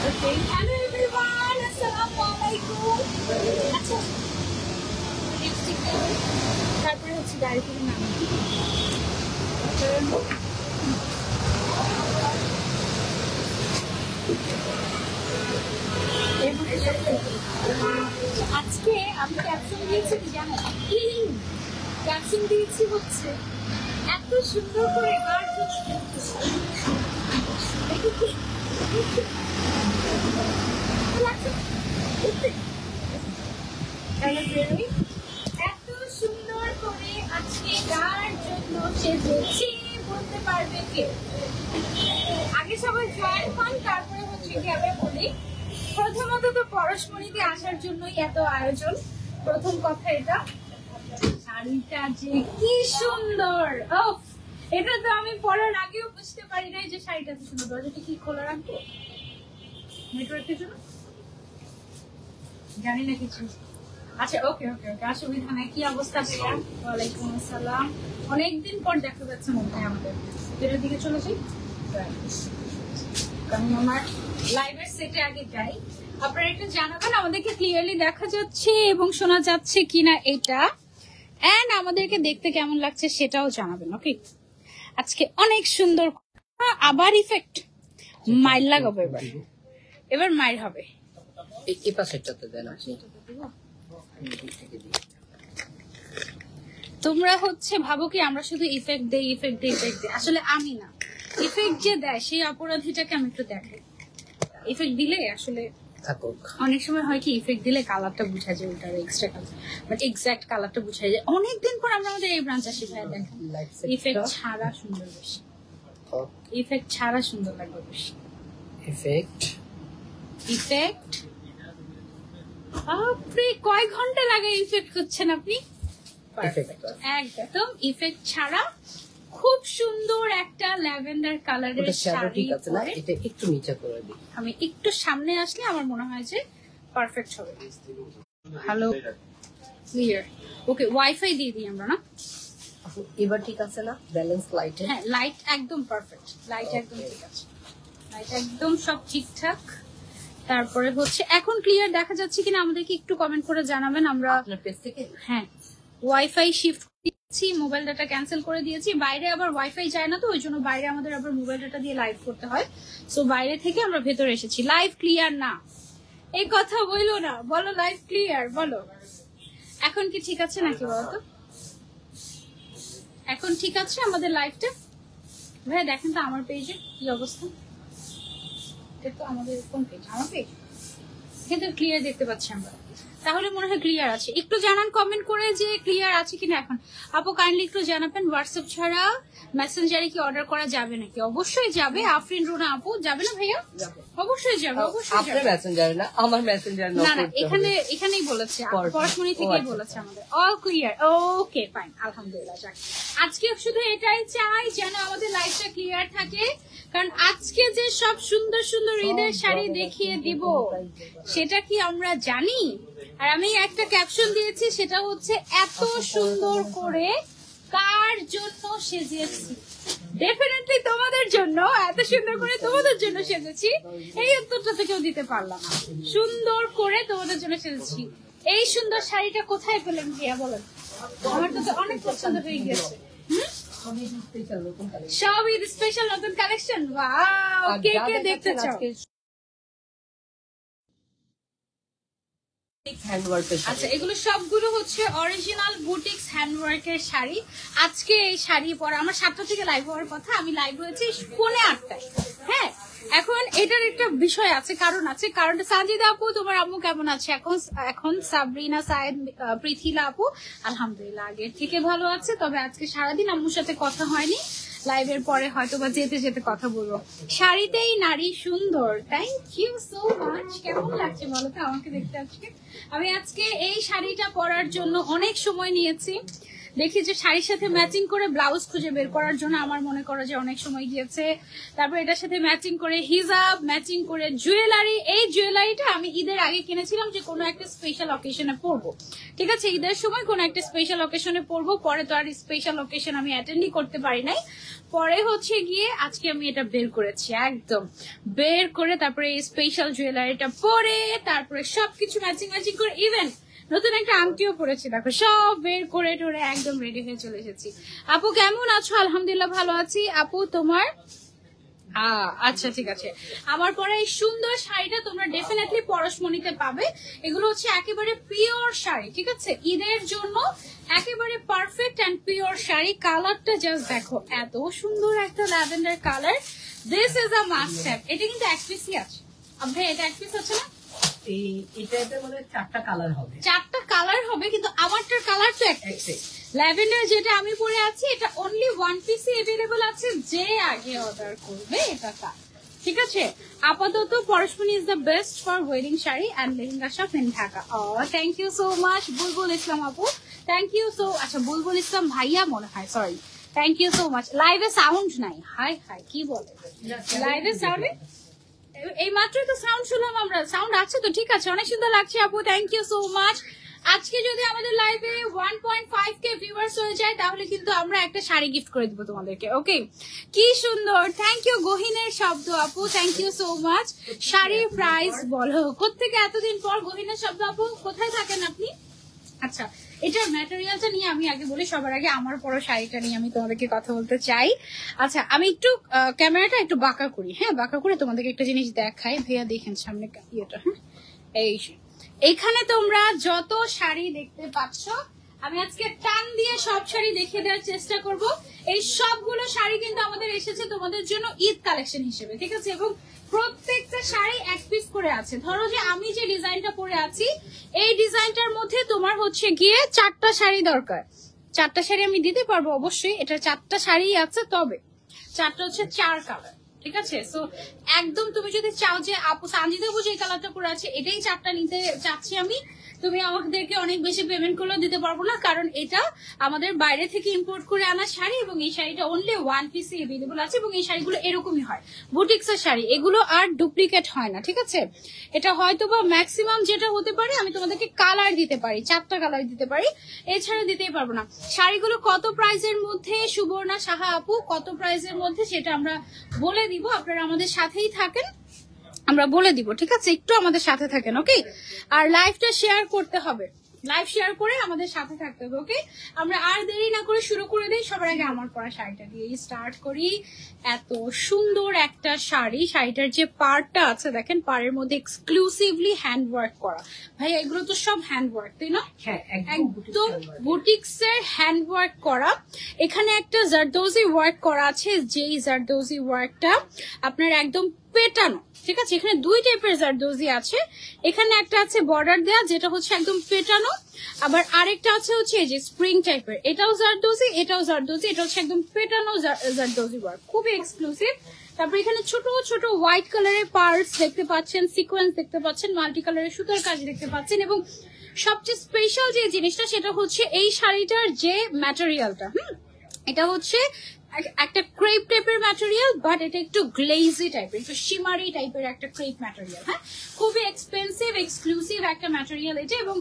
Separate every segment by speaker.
Speaker 1: Okay hello everyone আসসালামু আলাইকুম আচ্ছা লিপস্টিক তারপরে হচ্ছে ডাইরেক্টলি নাম আজকে আমি ক্যাপশন দিয়েছি কি জানো ক্যাপশন দিয়েছি হচ্ছে এত সুন্দর করে আর এত সুন্দর করে আজকে কার জন্য সেজেছি বলতে পারবে কে? আগে সবাই জয়েন হন, তারপরে হচ্ছে কি আমরা বলি। প্রথমত তো পরশমণিতে আসার জন্যই এত আয়োজন। প্রথম কথা এটা, শাড়িটা যে কি সুন্দর, এটা তো আমি পরার আগেও বুঝতে পারি নাই যে শাড়িটা এত সুন্দর। দরজাটা কি খোলা রাখবো? নেটওয়ার্কের জন্য জানি না কিছু। আচ্ছা ওকে ওকে ওকে, অসুবিধা নাই। কি অবস্থা ভাইয়া? ওয়ালাইকুম আসসালাম। অনেকদিন পর দেখা যাচ্ছে মনে হয় আমাদের। এটার দিকে চলে যাই, কারণ আমার লাইভের সেটে আগে যাই। আপনারা একটু জানাবেন আমাদেরকে ক্লিয়ারলি দেখা যাচ্ছে এবং শোনা যাচ্ছে কিনা এটা, এন্ড আমাদেরকে দেখতে কেমন লাগছে সেটাও জানাবেন। ওকে, আজকে অনেক সুন্দর। আবার ইফেক্ট মাইল লাগাবো, এবার মাইল হবে।
Speaker 2: এই পাশেরটাতে দেন আপনি।
Speaker 1: তোমরা হচ্ছে ভাবো কি আমরা শুধু ইফেক্ট দেই ইফেক্ট দেই ইফেক্ট দেই, আসলে আমি না, ইফেক্ট যে দেয় সেই অপরাধীটাকে আমি একটু দেখাই। ইফেক্ট দিলে আসলে অনেক সময় হয় কি, ইফেক্ট দিলে কালারটা বোঝা যায়, ওটার এক্সট্রা কালার, বাট এক্সাক্ট কালারটা বোঝা যায়। অনেকদিন পর আমরা আমাদের এই ব্রাঞ্চ আসি ভাইয়া, দেখেন ইফেক্ট ছাড়া সুন্দর বেশি, ইফেক্ট ছাড়া সুন্দর লাগবে বেশি।
Speaker 2: ইফেক্ট
Speaker 1: ইফেক্ট আপনি কয় ঘন্টা লাগে ইফেক্ট করছেন আপনি? একদম ইফেক্ট ছাড়া খুব সুন্দর একটা ল্যাভেন্ডার কালারের শাড়ি।
Speaker 2: ঠিক আছে না, এটা একটু নিচে করে দিই।
Speaker 1: আমি একটু সামনে আসলে আমার মনে হয় যে পারফেক্ট হবে। হ্যালো ক্লিয়ার, ওকে। ওয়াইফাই দিয়ে দিই আমরা না?
Speaker 2: এবার ঠিক আছে না? ব্যালেন্স লাইট,
Speaker 1: হ্যাঁ লাইট একদম পারফেক্ট, লাইট একদম ঠিক আছে, লাইট একদম সব ঠিকঠাক। তারপরে হচ্ছে এখন ক্লিয়ার দেখা যাচ্ছে কিনা আমাদেরকে একটু কমেন্ট করে জানাবেন। আমরা
Speaker 2: আপনার পেজ থেকে
Speaker 1: হ্যাঁ ওয়াইফাই শিফট দিয়েছি, মোবাইল ডাটা ক্যান্সেল করে দিয়েছি। বাইরে আবার ওয়াইফাই যায় না, তো ওই জন্য বাইরে আমাদের আবার মোবাইল ডাটা দিয়ে লাইভ করতে হয়। সো বাইরে থেকে আমরা ভেতরে এসেছি। লাইভ ক্লিয়ার না এই কথা বললো না, বলো লাইভ ক্লিয়ার বলো। এখন কি ঠিক আছে নাকি বলো তো? এখন ঠিক আছে আমাদের লাইভটা? ভাইয়া দেখেন তো আমার পেজে কি অবস্থা। তো আমাদের কোন পেজ? আমার পেজ কিন্তু ক্লিয়ার দেখতে পাচ্ছি আমরা, তাহলে মনে হয় ক্লিয়ার আছে। একটু জানান কমেন্ট করে যে ক্লিয়ার আছে কিনা। এখন আপু কাইন্ডলি একটু জানাবেন, হোয়াটসঅ্যাপ ছাড়া মেসেঞ্জারে কি অর্ডার করা যাবে নাকি? অবশ্যই যাবে। আফরিন রুনা আপু যাবে না ভাইয়া? অবশ্যই যাবে, অবশ্যই যাবে।
Speaker 2: আপনার মেসেঞ্জারে না, আমার মেসেঞ্জারে
Speaker 1: না না, এখানেই বলেছে, পরশমণি থেকেই বলেছে আমাদের অল ক্লিয়ার। ওকে ফাইন, আলহামদুলিল্লাহ। যাক, আজকে শুধু এটাই চাই যেন আমাদের লাইফটা ক্লিয়ার থাকে, কারণ আজকে যে সব সুন্দর সুন্দর ঈদের শাড়ি দেখিয়ে দিব সেটা কি আমরা জানি? আর আমি একটা ক্যাপশন দিয়েছি, সেটা হচ্ছে এত সুন্দর করে কার জন্য সেজেছি। ডেফিনেটলি তোমাদের জন্য, এত সুন্দর করে তোমাদের জন্য সেজেছি। এই উত্তরটা তো কেউ দিতে পারলাম না। সুন্দর করে তোমাদের জন্য সেজেছি। এই সুন্দর শাড়িটা কোথায় পেলেন ভাইয়া বলেন? আমার তো অনেক পছন্দ হয়ে গেছে। সব ঈদ স্পেশাল নতুন কালেকশন। ওয়াও, কে কে দেখতে চাও? আচ্ছা, এগুলো সবগুলো হচ্ছে অরিজিনাল বুটিক্স হ্যান্ডওয়ার্কের শাড়ি। আজকে এই শাড়ি পরা আমার 7টা থেকে লাইভ হওয়ার কথা, আমি লাইভ হয়েছি 8:45। হ্যাঁ, এখন এটার একটা বিষয় আছে, কারণ আছে। কারণটা সাজিদা আপু তোমার আম্মু কেমন আছে? এখন সাবরিনা সায়েদ পৃথিলা আপু আলহামদুলিল্লাহ আগের থেকে ভালো আছে, তবে আজকে সারাদিন আম্মুর সাথে কথা হয়নি। লাইভের পরে হয়তো বা যেতে যেতে কথা বলবো। শাড়িতেই নারী সুন্দর, থ্যাংক ইউ সো মাচ। কেমন লাগছে বলো তো আমাকে দেখতে আজকে? আমি আজকে এই শাড়িটা পরার জন্য অনেক সময় নিয়েছি, দেখি যে শাড়ির সাথে ম্যাচিং করে ব্লাউজ খুঁজে বের করার জন্য আমার মনে করো যে অনেক সময় গিয়েছে। তারপর এটার সাথে ম্যাচিং করে হিজাব, ম্যাচিং করে জুয়েলারি। এই জুয়েলারিটা আমি ঈদের আগে কিনেছিলাম যে কোনো একটা স্পেশাল অকেশনে পরবো, ঠিক আছে, ঈদের সময় কোনো একটা স্পেশাল অকেশনে পরবো। পরে তো আর স্পেশাল অকেশন আমি অ্যাটেন্ডই করতে পারি নাই। পরে হচ্ছে গিয়ে আজকে আমি এটা বের করেছি, একদম বের করে তারপরে এই স্পেশাল জুয়েলারিটা পরে তারপরে সবকিছু ম্যাচিং ম্যাচিং করে ইভেন নতুন একটা আংটিও পরেছি, দেখো সব বের করে টোরে একদম রেডি হয়ে চলে এসেছি। আপু কেমন আছো? আলহামদুলিল্লাহ ভালো আছি। আপু তোমার আচ্ছা ঠিক আছে। আমার পরে এই সুন্দর শাড়িটা তোমরা ডেফিনেটলি পরশমণিতে পাবে। এগুলো হচ্ছে একেবারে পিওর শাড়ি, ঠিক আছে, ঈদের জন্য একেবারে পারফেক্ট অ্যান্ড পিওর শাড়ি। কালারটা জাস্ট দেখো, এত সুন্দর একটা lavender colour. This is a must have. এটা কিন্তু এক পিসই আছে। ভাই এটা এক পিস আছে না?
Speaker 2: এটাতে মনে হয় 4টা কালার হবে।
Speaker 1: 4টা কালার হবে, কিন্তু আমারটার কালার তো এক পিস। ল্যাভেন্ডার যেটা আমি পরে আছি এটা অনলি 1 পিসই अवेलेबल আছে, যে আগে অর্ডার করবে এটা তার, ঠিক আছে। আপাতত Parashmoni is the best for wedding sari and lehenga shop in Dhaka. Thank you so much Bulbul Islam আপু, থ্যাংক ইউ সো। আচ্ছা বুলবুল ইসলাম ভাইয়া মনে হয়, sorry, thank you so much. লাইভে সাউন্ড নাই, হাই হাই কি বলে লাইভে সাউন্ড? এই মাত্রই তো সাউন্ড শুনলাম আমরা, সাউন্ড আছে তো, ঠিক আছে, অনেক সুন্দর লাগছে আপু, থ্যাংক ইউ সো মাচ। আজকে যদি আমাদের লাইভে 1.5K ভিউয়ার্স হয়ে যায় তাহলে কিন্তু আমরা একটা শাড়ি গিফট করে দিব তোমাদেরকে। ওকে, কি সুন্দর, থ্যাংক ইউ গহিনের শব্দ আপু, থ্যাংক ইউ সো মাচ। শাড়ির প্রাইস বলো, কোত্থেকে এতদিন পর গহিনের শব্দ আপু, কোথায় থাকেন আপনি? আচ্ছা, এটার ম্যাটেরিয়ালটা নিয়ে আমি আগে বলি, সবার আগে আমার পরো শাড়িটা নিয়ে আমি তোমাদেরকে কথা বলতে চাই। আচ্ছা, আমি একটু ক্যামেরাটা একটু বাঁকা করি, হ্যাঁ, বাঁকা করে তোমাদেরকে একটা জিনিস দেখাই। ভাইয়া দেখেন সামনে ইয়েটা, হ্যাঁ, এই এখানে তোমরা যত শাড়ি দেখতে পাচ্ছ, আমি আজকে টান দিয়ে সব শাড়ি দেখিয়ে দেওয়ার চেষ্টা করব। এই সবগুলো শাড়ি কিন্তু আমাদের এসেছে তোমাদের জন্য ঈদ কালেকশন হিসেবে, ঠিক আছে, এবং প্রত্যেকটা শাড়ি এক পিস করে আছে। ধরো যে আমি যে ডিজাইনটা পরে আছি, এই ডিজাইনটার মধ্যে তোমার হচ্ছে গিয়ে 4টা শাড়ি দরকার। 4টা শাড়ি আমি দিতে পারবো অবশ্যই, এটা 4টা শাড়ি আছে, তবে 4টা হচ্ছে 4 কালার, ঠিক আছে। সো একদম তুমি যদি চাও যে আপু সানজিদা আপু যে কালারটা পরে আছে এটাই 4টা নিতে চাচ্ছি আমি, তুমি আমাদেরকে অনেক বেশি পেমেন্ট করলেও দিতে পারবো না, কারণ এটা আমাদের বাইরে থেকে ইম্পোর্ট করে আনা শাড়ি এবং এই শাড়িটা অনলি 1 পিসে अवेलेबल আছে এবং এই শাড়িগুলো এরকমই হয়, বুটিক্সের শাড়ি, এগুলো আর ডুপ্লিকেট হয় না, ঠিক আছে। এটা হয়তো বা ম্যাক্সিমাম যেটা হতে পারে আমি তোমাদেরকে কালার দিতে পারি, 4টা কালার দিতে পারি, এছাড়া দিতেই পারবো না। শাড়িগুলো কত প্রাইসের মধ্যে সুবর্ণা সাহা আপু, কত প্রাইসের মধ্যে সেটা আমরা বলে দিব, আপনারা আমাদের সাথেই থাকেন, আমরা বলে দিব, ঠিক আছে, একটু আমাদের সাথে থাকেন। ওকে, আর লাইভটা শেয়ার করতে হবে, লাইভ শেয়ার করে আমাদের সাথে থাকতে হবে। ওকে, আমরা আর দেরি না করে শুরু করে দিই। সবার আগে আমার পরা শাড়িটা দিয়ে স্টার্ট করি। এত সুন্দর একটা শাড়ি, শাড়িটার যে পাড়টা আছে দেখেন, পাড়ের মধ্যে এক্সক্লুসিভলি হ্যান্ড ওয়ার্ক করা। ভাই এগুলো তো সব হ্যান্ড ওয়ার্ক, তাই না?
Speaker 2: হ্যাঁ,
Speaker 1: একদম বুটিক্সের হ্যান্ড ওয়ার্ক করা। এখানে একটা জারদোজি ওয়ার্ক করা আছে, যেই জারদোজি ওয়ার্কটা আপনার একদম পেটানো, ঠিক আছে। এখানে 2 টাইপের জারদোজি আছে, এখানে একটা আছে বর্ডার দেওয়া যেটা হচ্ছে একদম পেটানো, আবার আরেকটা আছে হচ্ছে এই যে স্প্রিং টাইপের, এটাও জারদোজি, এটাও জারদোজি, এটা হচ্ছে একদম পেটানো জারদোজি ওয়ার্ক, খুবই এক্সক্লুসিভ। তারপর এখানে ছোট ছোট হোয়াইট কালারের পার্টস দেখতে পাচ্ছেন, সিকোয়েন্স দেখতে পাচ্ছেন, মাল্টি কালারের সুতার কাজ দেখতে পাচ্ছেন, এবং সবচেয়ে স্পেশাল যে জিনিসটা সেটা হচ্ছে এই শাড়িটার যে ম্যাটেরিয়ালটা, এটা হচ্ছে একটা ক্রেপ টাইপের ম্যাটেরিয়াল, বাট এটা একটু গ্লেজি টাইপের, একটু শিমারি টাইপের একটা ক্রেপ ম্যাটেরিয়াল, হ্যাঁ, খুবই এক্সপেন্সিভ এক্সক্লুসিভ একটা ম্যাটেরিয়াল এটা। এবং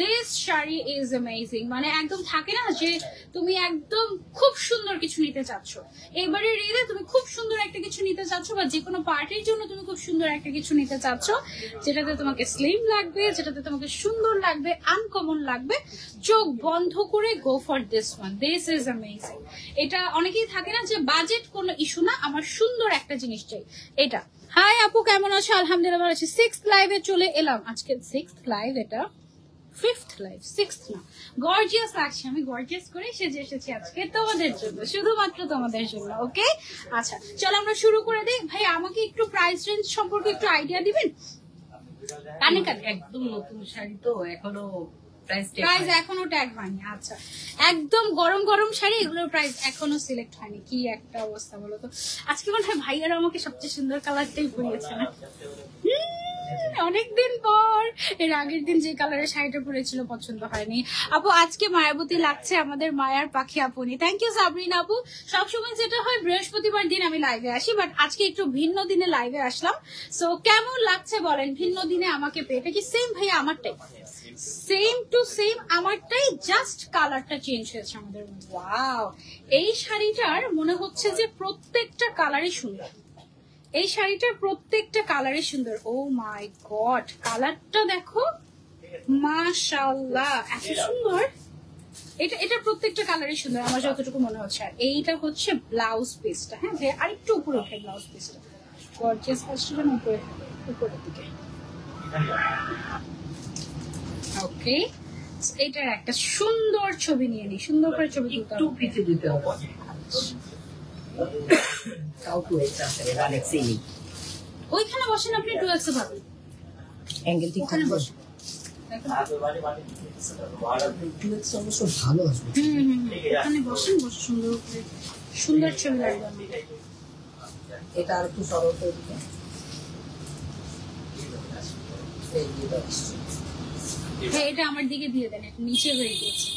Speaker 1: দিস শাড়ি ইজ অ্যামেজিং, মানে একদম থাকে না যে তুমি একদম খুব সুন্দর কিছু নিতে চাচ্ছ, এবারে ঈদে তুমি খুব সুন্দর একটা কিছু নিতে চাচ্ছ, বা যে কোনো পার্টির জন্য তুমি খুব সুন্দর একটা কিছু নিতে চাচ্ছ, যেটাতে তোমাকে স্লিম লাগবে, যেটাতে তোমাকে সুন্দর লাগবে, আনকমন লাগবে, চোখ বন্ধ করে go for this one, this is amazing. এটা অনেকেই থাকে না যে বাজেট কোনো ইস্যু না, আমার সুন্দর একটা জিনিস চাই, এটা। হাই আপু কেমন আছো? আলহামদুলিল্লাহ ভালো আছি। 6th লাইভে চলে এলাম, আজকে 6th লাইভ, এটা 5th লাইভ, 6th না। গর্জিয়াস লাগছে, আমি গর্জিয়াস করে সেজে এসেছি আজকে তোমাদের জন্য, শুধুমাত্র তোমাদের জন্য। ওকে, আচ্ছা চলো আমরা শুরু করে দিই। ভাই আমাকে একটু প্রাইস রেঞ্জ সম্পর্কে একটু আইডিয়া দিবেন? কানে কানে,
Speaker 2: একদম নতুন শাড়ি তো এখনো
Speaker 1: প্রাইস এখনো ট্যাগ হয়নি। আচ্ছা, একদম গরম গরম শাড়ি, এগুলোর প্রাইস এখনো সিলেক্ট হয়নি। কি একটা অবস্থা বলো তো। আজকে মনে হয় ভাইয়ারা আমাকে সবচেয়ে সুন্দর কালারটাই পরিয়েছে না? অনেকদিন পর। এর আগের দিন যে কালারের শাড়িটা পরেছিল পছন্দ হয়নি। আপু আজকে মায়াবতী লাগছে, আমাদের মায়ার পাখি আপনি। থ্যাংক ইউ সাবরিন আপু। সবসময় যেটা হয় বৃহস্পতিবার দিন আমি লাইভে আসি, বাট আজকে একটু ভিন্ন দিনে লাইভে আসলাম। সো কেমন লাগছে বলেন ভিন্ন দিনে আমাকে পেয়ে? এটা কি সেম ভাইয়া? আমারটাই সেম টু সেম আমারটাই, জাস্ট কালারটা চেঞ্জ হয়েছে আমাদের। ওয়াও, এই শাড়িটার মনে হচ্ছে যে প্রত্যেকটা কালারই সুন্দর। এই শাড়িটার প্রত্যেকটা কালারই সুন্দর। ও মাই গড, কালারটা দেখো, মাশাআল্লাহ এত সুন্দর। এটা প্রত্যেকটা কালারই সুন্দর আমার যতটুকু মনে হচ্ছে। আর এইটা হচ্ছে ব্লাউজ পিসটা। হ্যাঁ ভাই, আরেকটু উপরে ওঠে ব্লাউজ পিসটা, গর্জিয়াস কাস্টমার উপরে, উপরের দিকে। ওকে, এটার একটা সুন্দর ছবি নিয়ে নি, সুন্দর করে ছবি তুলতে
Speaker 2: একটু পিছে দিতে হবে।
Speaker 1: ওইখানে বসেন আপনি, 2x পাবেন
Speaker 2: অ্যাঙ্গেল ঠিক
Speaker 1: ওখানে
Speaker 2: থাকবে।
Speaker 1: বসেন।
Speaker 2: ভালো আসবে।
Speaker 1: ওখানে বসেন, বসে সুন্দর করে সুন্দর ছবি লাগবে আমাদের।
Speaker 2: এটা আর একটু সরল করে দিতে।
Speaker 1: হ্যাঁ, এটা আমার দিকে দিয়ে দেন, এটা নিচে হয়ে গেছে,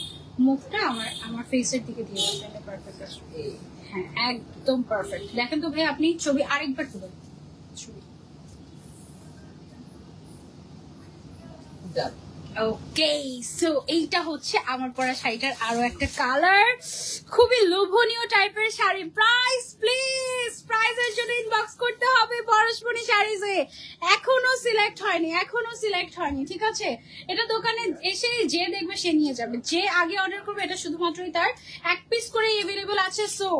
Speaker 1: মুখটা আমার ফেসের দিকে দিয়ে দেন, তাহলে পারফেক্ট আসবে। হ্যাঁ একদম পারফেক্ট। দেখেন তো ভাই, আপনি ছবি আরেকবার তুলেন ছবি। ওকে, সো এইটা হচ্ছে আমার পরা শাড়িটার আরো একটা কালার, খুবই লোভনীয় টাইপের শাড়ি। প্রাইস প্লিজ, প্রাইসের জন্য ইনবক্স করতে হবে পরশমণি শাড়িজে। এখনো সিলেক্ট হয়নি, এখনো সিলেক্ট হয়নি, ঠিক আছে? এটা দোকানে এসে যে দেখবে সে নিয়ে যাবে, যে আগে অর্ডার করবে এটা শুধুমাত্রই তার এক পিস করে এভেলেবল আছে। সো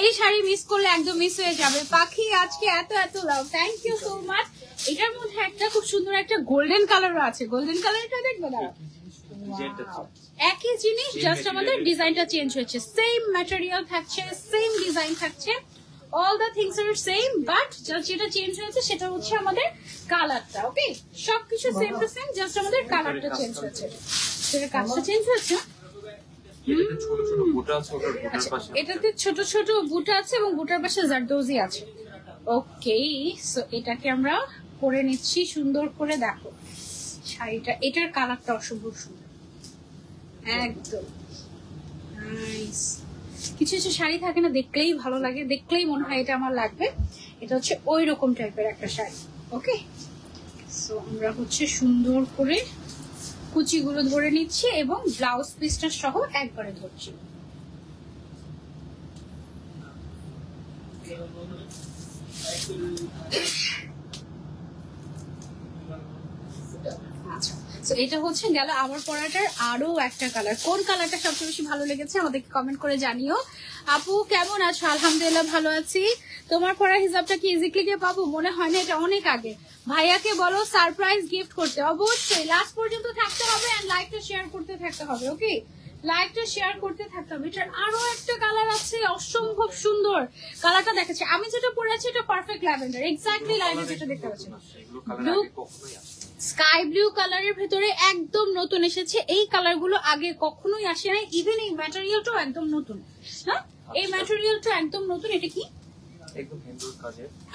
Speaker 1: এই শাড়ি মিস করলে একদম মিস হয়ে যাবে। পাখি আজকে এত এত লাভ, থ্যাংক ইউ সো মাচ। এটার মধ্যে একটা খুব সুন্দর একটা গোল্ডেন কালারও আছে, গোল্ডেন কালারটা দেখবে না? একই জিনিস, জাস্ট আমাদের ডিজাইনটা চেঞ্জ হয়েছে। সেম ম্যাটেরিয়াল থাকছে, সেম ডিজাইন থাকছে, all the things are same, but যেটা চেঞ্জ হয়েছে সেটা হচ্ছে আমাদের কালারটা। ওকে, সবকিছু সেম টু সেম, জাস্ট আমাদের কালারটা চেঞ্জ হয়েছে। সেটা কালারটা চেঞ্জ হয়েছে। এটাতে ছোট ছোট বুটা আছে এবং বুটার পাশে জারদৌজি আছে। ওকে, সো এটাকে আমরা পরে নিচ্ছি সুন্দর করে। দেখো শাড়িটা, এটার কালারটা অসম্ভব সুন্দর, একদম নাইস। কিছু কিছু শাড়ি থাকে না, দেখলেই ভালো লাগে, দেখলেই মনে হয় এটা আমার লাগবে। এটা হচ্ছে ওই রকম টাইপের একটা শাড়ি। ওকে, সো আমরা হচ্ছে সুন্দর করে কুচিগুলো ধরে নিচ্ছি এবং ব্লাউজ পিসটা সহ একবারে ধরছি। আচ্ছা, তো এটা হচ্ছে গেল আমার পরাটার আরো একটা কালার। কোন কালারটা সবচেয়ে বেশি ভালো লেগেছে আমাদেরকে কমেন্ট করে জানিও। আপু কেমন আছো? আলহামদুলিল্লাহ ভালো আছি। তোমার পরা হিসাবটা কি ইজি ক্লিকে পাবো? মনে হয় না, এটা অনেক আগে। ভাইয়াকে বলো সারপ্রাইজ গিফট করতে, অবশ্যই লাস্ট পর্যন্ত থাকতে হবে এন্ড লাইকটা শেয়ার করতে থাকতে হবে। ওকে, লাইকটা শেয়ার করতে থাকতে হবে। এটার আরো একটা কালার আছে, অসম্ভব সুন্দর কালারটা দেখাচ্ছে। আমি যেটা পরে আছি এটা পারফেক্ট ল্যাভেন্ডার, এক্স্যাক্টলি লাইভে যেটা দেখতে পাচ্ছি। স্কাই ব্লু কালারের ভেতরে একদম নতুন এসেছে। এই কালার গুলো আগে কখনোই আসে নাই। ইভেন এই ম্যাটেরিয়ালটাও একদম নতুন। হ্যাঁ, এই ম্যাটেরিয়ালটা একদম নতুন। এটা কি?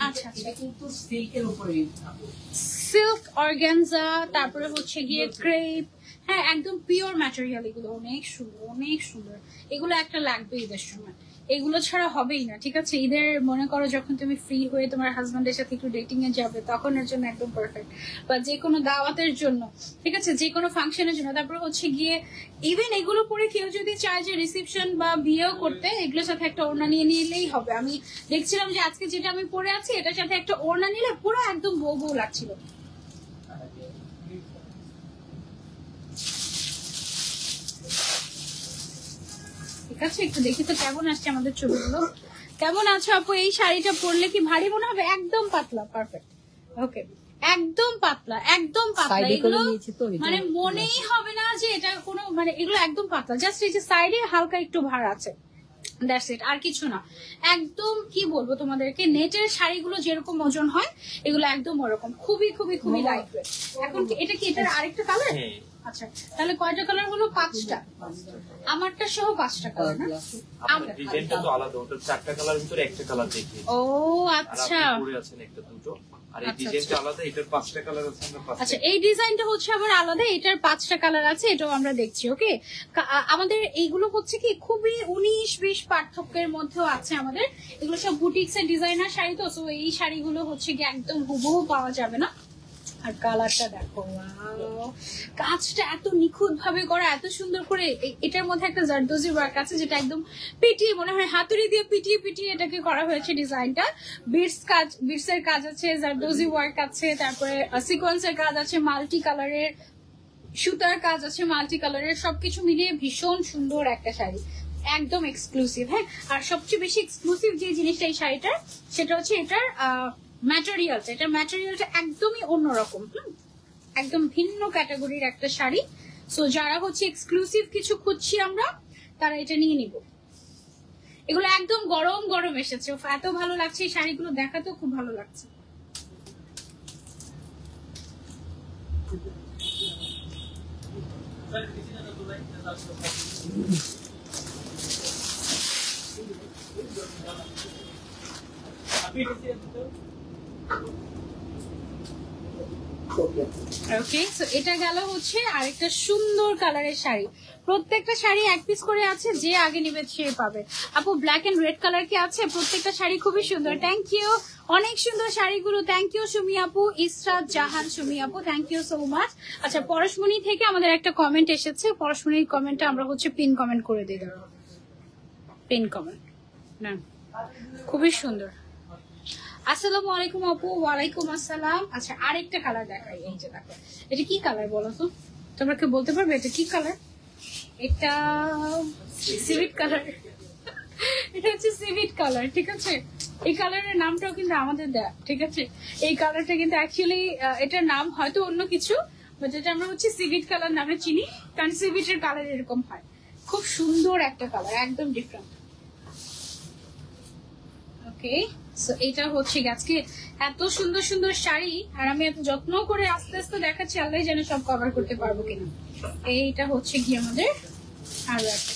Speaker 1: আচ্ছা,
Speaker 2: কিন্তু সিল্কের উপরে,
Speaker 1: সিল্ক অর্গানজা, তারপরে হচ্ছে গিয়ে ক্রেপ। হ্যাঁ, একদম পিওর ম্যাটেরিয়াল। এগুলো অনেক সুন্দর, অনেক সুন্দর। এগুলো একটা লাগবে ঈদের সময়, এগুলো ছাড়া হবেই না। ঠিক আছে, ঈদের মনে করো যখন তুমি ফ্রি হয়ে তোমার হাজবেন্ডের সাথে একটু ডেটিং এ যাবে, তখন এর জন্য একদম পারফেক্ট। বা যে কোনো দাওয়াতের জন্য, ঠিক আছে, যে কোনো ফাংশনের জন্য। তারপরে হচ্ছে গিয়ে ইভেন এগুলো পরে কেউ যদি চায় যে রিসেপশন বা বিয়েও করতে, এগুলোর সাথে একটা ওড়না নিয়ে নিলেই হবে। আমি দেখছিলাম যে আজকে যেটা আমি পরে আছি এটার সাথে একটা ওড়না নিলে পুরো একদম বউ বউ লাগছিল। ঠিক আছে, একটু দেখি তো কেমন আসছে আমাদের ছবিগুলো। কেমন আছো আপু? এই শাড়িটা পরলে কি ভারী মনে হবে? একদম পাতলা, পারফেক্ট। ওকে, একদম পাতলা, একদম পাতলা। এগুলো মানে মনেই হবে না যে এটা কোনো, মানে এগুলো একদম পাতলা। জাস্ট এই যে সাইডে হালকা একটু ভার আছে, দ্যাটস ইট, আর কিছু না। একদম কি বলবো তোমাদেরকে, নেটের শাড়িগুলো যেরকম ওজন হয় এগুলো একদম ওরকম, খুবই খুবই খুবই লাইট ওয়েট। এখন এটা কি এটার আরেকটা কালার? আচ্ছা, তাহলে কয়টা কালার হলো? 5টা। আমারটা সহ 5টা কালার না?
Speaker 3: আমাদের ডিজাইনটা তো আলাদা, ওটা 4টা কালার ভিতরে একটা কালার দেখিয়েছি।
Speaker 1: ও আচ্ছা,
Speaker 3: পরে আছেন একটা দুটো, আর এই ডিজাইনটা আলাদা, এটার 5টা কালার আছে। আমরা
Speaker 1: আচ্ছা, এই ডিজাইনটা হচ্ছে আবার আলাদা, এটার 5টা কালার আছে, এটাও আমরা দেখছি। ওকে, আমাদের এইগুলো হচ্ছে কি খুবই 19-20 পার্থক্যের মধ্যেও আছে আমাদের। এগুলো সব বুটিক্স এর ডিজাইনার শাড়ি তো, সো এই শাড়িগুলো হচ্ছে কি একদম হুবহু পাওয়া যাবে না। আর কালারটা দেখো, কাজটা এত নিখুঁত ভাবে করা, এত সুন্দর করে। এটার মধ্যে একটা জারদোজি ওয়ার্ক আছে যেটা একদম পিটিয়ে, মনে হয় হাতুড়ি দিয়ে পিটিয়ে পিটিয়ে এটাকে করা হয়েছে ডিজাইনটা। বিটস এর কাজ আছে, জারদোজি ওয়ার্ক আছে, তারপরে সিকোয়েন্সের কাজ আছে, মাল্টি কালারের সুতার কাজ আছে, মাল্টি কালারের, সবকিছু মিলিয়ে ভীষণ সুন্দর একটা শাড়ি, একদম এক্সক্লুসিভ। হ্যাঁ, আর সবচেয়ে বেশি এক্সক্লুসিভ যে জিনিসটা এই শাড়িটার, সেটা হচ্ছে এটার ম্যাটেরিয়ালটা। এটার ম্যাটেরিয়ালটা একদমই অন্যরকম, একদম ভিন্ন ক্যাটাগরির একটা শাড়ি। সো যারা হচ্ছে এক্সক্লুসিভ কিছু খুঁজছি আমরা, তারা এটা নিয়ে নিব। এগুলো একদম গরম গরম এসেছে, এত ভালো লাগছে এই শাড়িগুলো, দেখাতেও খুব ভালো লাগছে। ওকে, সো এটা গেল হচ্ছে আরেকটা সুন্দর কালারের শাড়ি। প্রত্যেকটা শাড়ি এক পিস করে আছে, যে আগে নিবে সে পাবে। আপু ব্ল্যাক এন্ড রেড কালার কি আছে? প্রত্যেকটা শাড়ি খুবই সুন্দর, থ্যাংক ইউ, অনেক সুন্দর শাড়িগুলো, থ্যাংক ইউ সুমি আপু, ইসরাত জাহান সুমি আপু, থ্যাংক ইউ সো মাচ। আচ্ছা, পরশমণি থেকে আমাদের একটা কমেন্ট এসেছে, পরশমণির কমেন্টটা আমরা হচ্ছে পিন কমেন্ট করে দিই, পিন কমেন্ট না, খুবই সুন্দর। আসসালামু আলাইকুম আপু। ওয়ালাইকুম আসসালাম। আচ্ছা, আরেকটা কালার দেখাই, এই যে দেখো, এটা কি কালার বলো তো, তোমরা কি বলতে পারবে এটা কি কালার? এটা সিভিট কালার, এটা হচ্ছে সিভিট কালার, ঠিক আছে। এই কালারের নামটাও কিন্তু আমাদের দেয়া, ঠিক আছে। এই কালারটা কিন্তু অ্যাকচুয়ালি এটার নাম হয়তো অন্য কিছু, যেটা আমরা হচ্ছে সিভিট কালার নামে চিনি, কারণ সিভিটের কালার এরকম হয়। খুব সুন্দর একটা কালার, একদম ডিফারেন্ট। ওকে, সো এটা হচ্ছে আজকে এত সুন্দর সুন্দর শাড়ি, আর আমি এত যত্ন করে আস্তে আস্তে দেখাচ্ছি, আল্লাহ জানে সব কভার করতে পারবো কিনা। এইটা হচ্ছে কি আমাদের আরো একটা,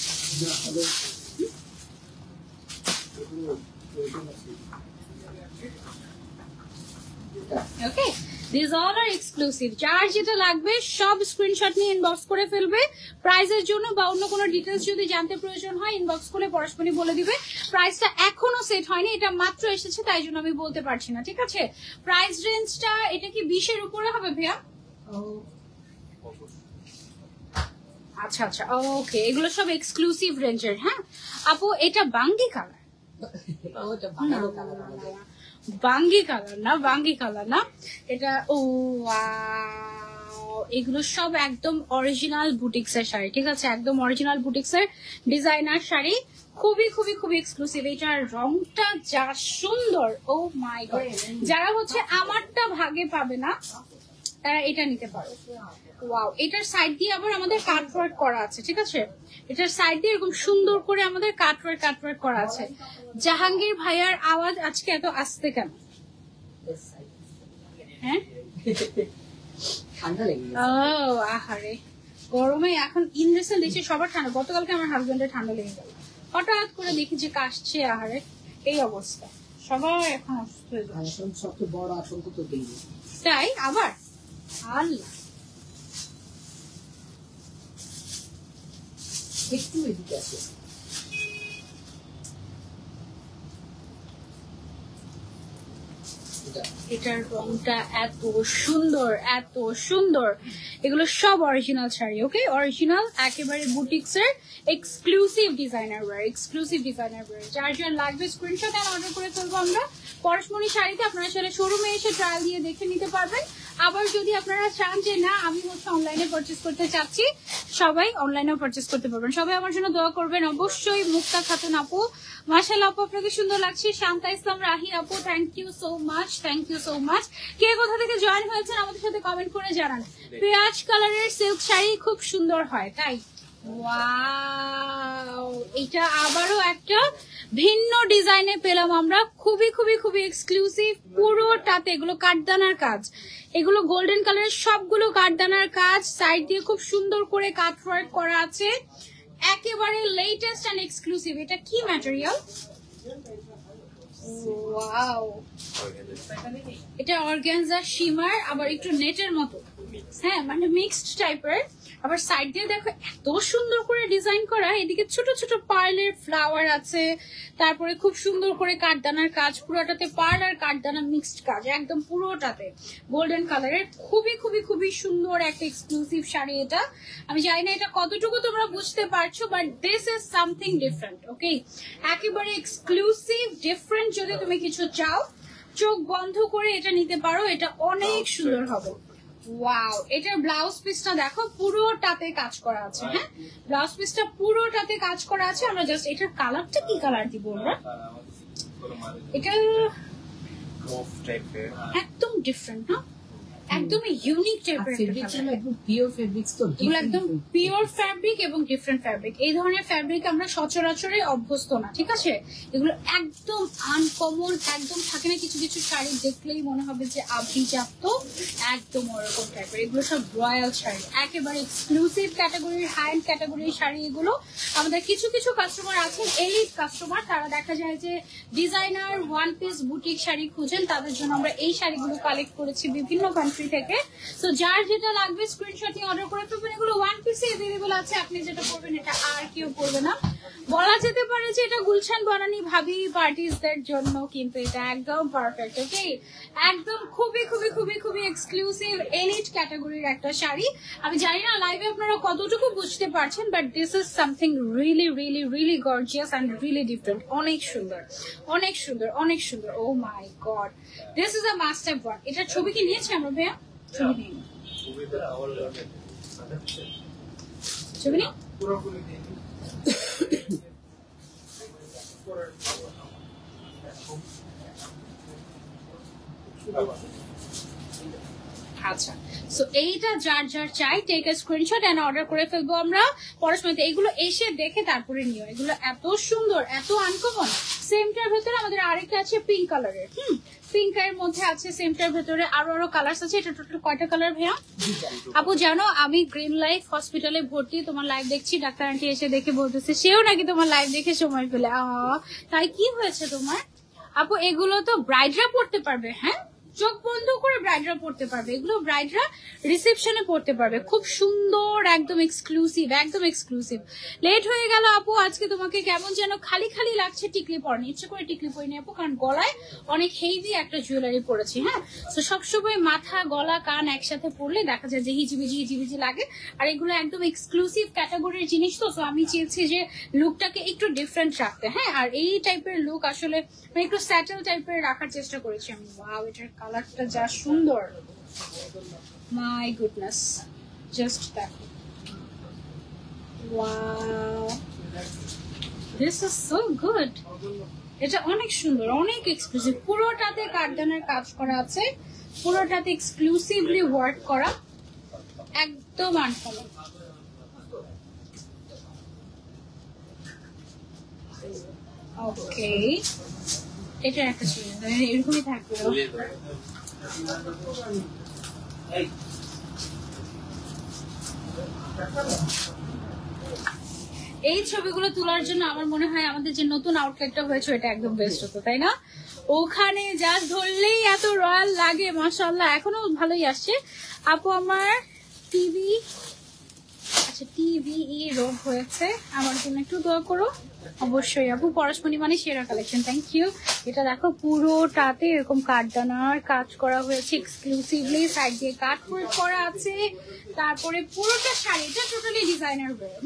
Speaker 1: ওকে, দিস অল আর এক্সক্লুসিভ। যার যেটা লাগবে সব স্ক্রিনশট নিয়ে ইনবক্স করে ফেলবে। প্রাইসের জন্য বা অন্য কোনো ডিটেলস যদি জানতে প্রয়োজন হয়, ইনবক্স করে পরস্পরই বলে দিবে। প্রাইসটা এখনো সেট হয়নি, এটা মাত্র এসেছে, তাই জন্য আমি বলতে পারছি না, ঠিক আছে। প্রাইস রেঞ্জটা এটা কি 20 এর উপরে হবে ভাইয়া? আচ্ছা আচ্ছা, ওকে, এগুলো সব এক্সক্লুসিভ রেঞ্জের। হ্যাঁ আপু, এটা বাঙ্গি কালার, বাঙ্গি কালার না, বাঙ্গি কালার না এটা। ও এগুলো সব একদম অরিজিনাল বুটিক্স এর শাড়ি, ঠিক আছে, একদম অরিজিনাল বুটিক্স এর ডিজাইনার শাড়ি, খুবই খুবই খুবই এক্সক্লুসিভ। এটার রংটা যা সুন্দর, ও মাই গড, যারা হচ্ছে আমারটা ভাগে পাবে না তারা এটা নিতে পারো। ওয়াও, এটার সাইড দিয়ে আবার আমাদের কাটওয়ার্ক করা আছে, ঠিক আছে। এটার সাইড দিয়ে এরকম সুন্দর করে আমাদের কাটওয়ার্ক করা আছে। জাহাঙ্গীর ভাইয়ার আওয়াজ আজকে এত আস্তে কেন? হ্যাঁ,
Speaker 2: ঠান্ডা লেগে গেছে।
Speaker 1: ও আহারে, গরমে এখন ইন্দ্রেসেল দেশে সবার ঠান্ডা। গতকালকে আমার হাজবেন্ডের ঠান্ডা লেগে গেল, হঠাৎ করে দেখি যে কাশছে, আহারে এই অবস্থা, সবাই এখন অসুস্থ হয়ে যাচ্ছে।
Speaker 2: এখন সবচেয়ে বড় আতঙ্ক তো ডেঙ্গু।
Speaker 1: তাই আবার আল্লাহ,
Speaker 2: একটু এদিকে আছে।
Speaker 1: এটার রংটা এত সুন্দর, এত সুন্দর। এগুলো সব অরিজিনাল শাড়ি, ওকে, অরিজিনাল একেবারে বুটিক্স এর exclusive designer wear, exclusive designer wear. যার যার লাগবে স্ক্রিনশট এন্ড অর্ডার করে ফেলবো আমরা। পরশমণি শাড়িতে আপনারা আসলে শোরুমে এসে ট্রায়াল দিয়ে দেখে নিতে পারবেন। আবার যদি আপনারা চান যে না আমি হচ্ছে অনলাইনে পারচেজ করতে চাচ্ছি, সবাই অনলাইনেও পারচেজ করতে পারবেন। সবাই আমার জন্য দোয়া করবেন অবশ্যই। মুক্তা খাতুন আপু, মাশাআল্লাহ আপু আপনাকে সুন্দর লাগছে। শান্তা ইসলাম রাহি আপু, thank you so much, thank you so much. কে কোথা থেকে জয়েন হয়েছেন আমাদের সাথে কমেন্ট করে জানান। পেঁয়াজ কালারের সিল্ক শাড়ি খুব সুন্দর হয়, তাই ওয়াও, এটা আবারও একটা ভিন্ন ডিজাইনে পেলাম আমরা, খুবই খুবই খুবই এক্সক্লুসিভ। পুরোটাতে এগুলো কাঠদানার কাজ, এগুলো গোল্ডেন কালারের সবগুলো কাঠদানার কাজ, সাইড দিয়ে খুব সুন্দর করে কাটওয়ার্ক করা আছে, একেবারে লেটেস্ট এন্ড এক্সক্লুসিভ। এটা কি ম্যাটেরিয়াল? ওয়াও, এটা অর্গানজা শিমার, আবার একটু নেটের মতো, হ্যাঁ মানে মিক্সড টাইপের। আবার সাইড দিয়ে দেখো এত সুন্দর করে ডিজাইন করা, এদিকে ছোট ছোট পার্লের ফ্লাওয়ার আছে, তারপরে খুব সুন্দর করে কাঠদানার কাজ, পুরোটাতে পার্ল আর কাঠদানা মিক্সড কাজ, একদম পুরোটাতে গোল্ডেন কালারের। খুবই খুবই খুবই সুন্দর একটা এক্সক্লুসিভ শাড়ি এটা। আমি জানি না এটা কতটুকু তোমরা বুঝতে পারছো, but this is something different. Okay, একেবারে এক্সক্লুসিভ ডিফারেন্ট। যদি তুমি কিছু চাও চোখ বন্ধ করে এটা নিতে পারো, এটা অনেক সুন্দর হবে। ওয়াও, এটার ব্লাউজ পিসটা দেখো পুরোটাতে কাজ করা আছে। হ্যাঁ, ব্লাউজ পিসটা পুরোটাতে কাজ করা আছে। আমরা জাস্ট এটার কালারটা কি কালার দিব আমরা, এটা একদম ডিফারেন্ট না, একদম ইউনিক টাইপের
Speaker 2: একদম পিওর ফেব্রিক্স, তো
Speaker 1: এগুলো একদম পিওর ফ্যাব্রিক এবং ডিফারেন্ট ফ্যাব্রিক। এই ধরনের ফ্যাব্রিক আমরা সচরাচরে অভ্যস্ত না, ঠিক আছে? এগুলো একদম আনকমন, একদম থাকে না কিছু কিছু শাড়ি দেখলেই মনে হবে যে আভিজাত্য, একদম ওরকম টাইপের। এগুলো সব রয়্যাল শাড়ি, একেবারে এক্সক্লুসিভ ক্যাটাগরির, হাই এন্ড ক্যাটাগরির শাড়ি এগুলো। আমাদের কিছু কিছু কাস্টমার আছেন এলিট কাস্টমার, তারা দেখা যায় যে designer one piece boutique sari খুঁজেন, তাদের জন্য আমরা এই শাড়িগুলো কালেক্ট করেছি বিভিন্ন কান্ট্রি থেকে। সো যার যেটা লাগবে স্ক্রিনশট নিয়ে অর্ডার করে ফেলবেন। এগুলো ওয়ান পিসে अवेलेबल আছে, আপনি যেটা পরবেন এটা আর কেউ পরবে না। বলা যেতে পারে যে এটা গুলশান বনানী ভাবি পার্টিসদের জন্য, কিন্তু এটা একদম পারফেক্ট। ওকে, একদম খুবই খুবই খুবই খুবই এক্সক্লুসিভ এলিট ক্যাটাগরির একটা শাড়ি। আমি জানি না লাইভে আপনারা কতটুকু বুঝতে পারছেন, but this is something really really really gorgeous and really different. অনেক সুন্দর, অনেক সুন্দর, অনেক সুন্দর। Oh my god, this is a must have one. এটার ছবি কি নিয়েছি আমরা ভাইয়া? ছবি নিই, ছবি নিই। আচ্ছা, সো এইটা যার যার চাই take a screenshot and order করে ফেলবো আমরা পরশমণিতে। এগুলো এসে দেখে তারপরে নিও, এগুলো এত সুন্দর, এত আনকমন। সেমটার ভেতরে আমাদের আরেকটা আছে পিঙ্ক কালারের, পিঙ্ক এর মধ্যে আছে সেমটার ভেতরে আরো কালার্স আছে। এটা টোটাল কয়টা কালার ভাইয়া? আপু জানো আমি গ্রিন লাইফ হসপিটালে ভর্তি, তোমার লাইভ দেখছি, ডাক্তার আন্টি এসে দেখে বলতেছে সেও নাকি তোমার লাইভ দেখে সময় পেলে। তাই কি হয়েছে তোমার? আপু এগুলো তো ব্রাইডরা পড়তে পারবে, হ্যাঁ চোখ বন্ধ করে ব্রাইডরা পড়তে পারবে, এগুলো ব্রাইডরা রিসেপশনে পড়তে পারবে। খুব সুন্দর, একদম এক্সক্লুসিভ, একদম এক্সক্লুসিভ। লেট হয়ে গেল আপু, আজকে তোমাকে কেমন যেন খালি খালি লাগছে, টিকলি পরেনি। ইচ্ছে করে টিকলি পরিনি আপু, কারণ গলায় অনেক হেভি একটা জুয়েলারি পরেছি। হ্যাঁ, তো সবসময় মাথা গলা কান একসাথে পরলে দেখা যায় যে হিজিবিজি হিজিবিজি লাগে। আর এগুলো একদম এক্সক্লুসিভ ক্যাটাগরির জিনিস, তো আমি চেয়েছি যে লুকটাকে একটু ডিফারেন্ট রাখতে। হ্যাঁ, আর এই টাইপের লুক আসলে একটু স্যাটেল টাইপের রাখার চেষ্টা করেছি আমি। ওয়াও, এটার কালারটা যা সুন্দর, মাই গুডনেস, জাস্ট দেখো। Wow, this is so good. এটা অনেক সুন্দর, অনেক এক্সক্লুসিভ। পুরোটাতে কাঠদানার কাজ করা আছে, পুরোটাতে এক্সক্লুসিভলি ওয়ার্ক করা, একদম আনকমন। ওকে, এটা একটা ছিল এরকমই থাকবে। এই ছবিগুলো তোলার জন্য আমার মনে হয় আমাদের যে নতুন আউটলেটটা হয়েছে এটা একদম বেস্ট হতো, তাই না? ওখানে যা ধরলেই এত রয়্যাল লাগে, মাশাআল্লাহ। এখনো ভালোই আসছে আপু। আমার টিভি, আচ্ছা টিভিই রোগ হয়েছে, আমার জন্য একটু দোয়া করো। অবশ্যই আপু, পরশমণি মানে সেরা কালেকশন, থ্যাংক ইউ। এটা দেখো পুরোটাতে এরকম কাঠদানার কাজ করা হয়েছে এক্সক্লুসিভলি, সাইড দিয়ে কাটওয়ার্ক করা আছে। তারপরে পুরোটা শাড়িটা টোটালি ডিজাইনার ওয়্যার।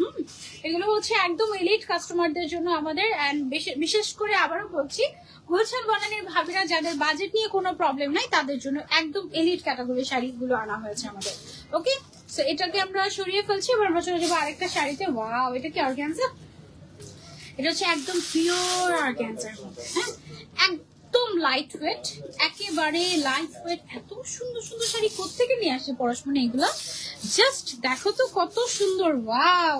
Speaker 1: এগুলো হচ্ছে একদম এলিট কাস্টমারদের জন্য আমাদের, এন্ড বিশেষ করে আবারও বলছি গুলশান বনানীর ভাবিরা যাদের বাজেট নিয়ে কোনো প্রবলেম নাই তাদের জন্য একদম এলিট ক্যাটাগরির শাড়িগুলো আনা হয়েছে আমাদের। ওকে, সো এটাকে আমরা সরিয়ে ফেলছি, এবার আমরা চলে যাবো আরেকটা শাড়িতে। ওয়াও, এটা কি অর্গানজা? এটা হচ্ছে একদম পিওর অর্গানজার মধ্যে, হ্যাঁ একদম লাইট ওয়েট, একেবারে লাইট ওয়েট। এত সুন্দর সুন্দর শাড়ি কোত্থেকে নিয়ে আসে পরশমণি এগুলা, জাস্ট দেখো তো কত সুন্দর। ওয়াও,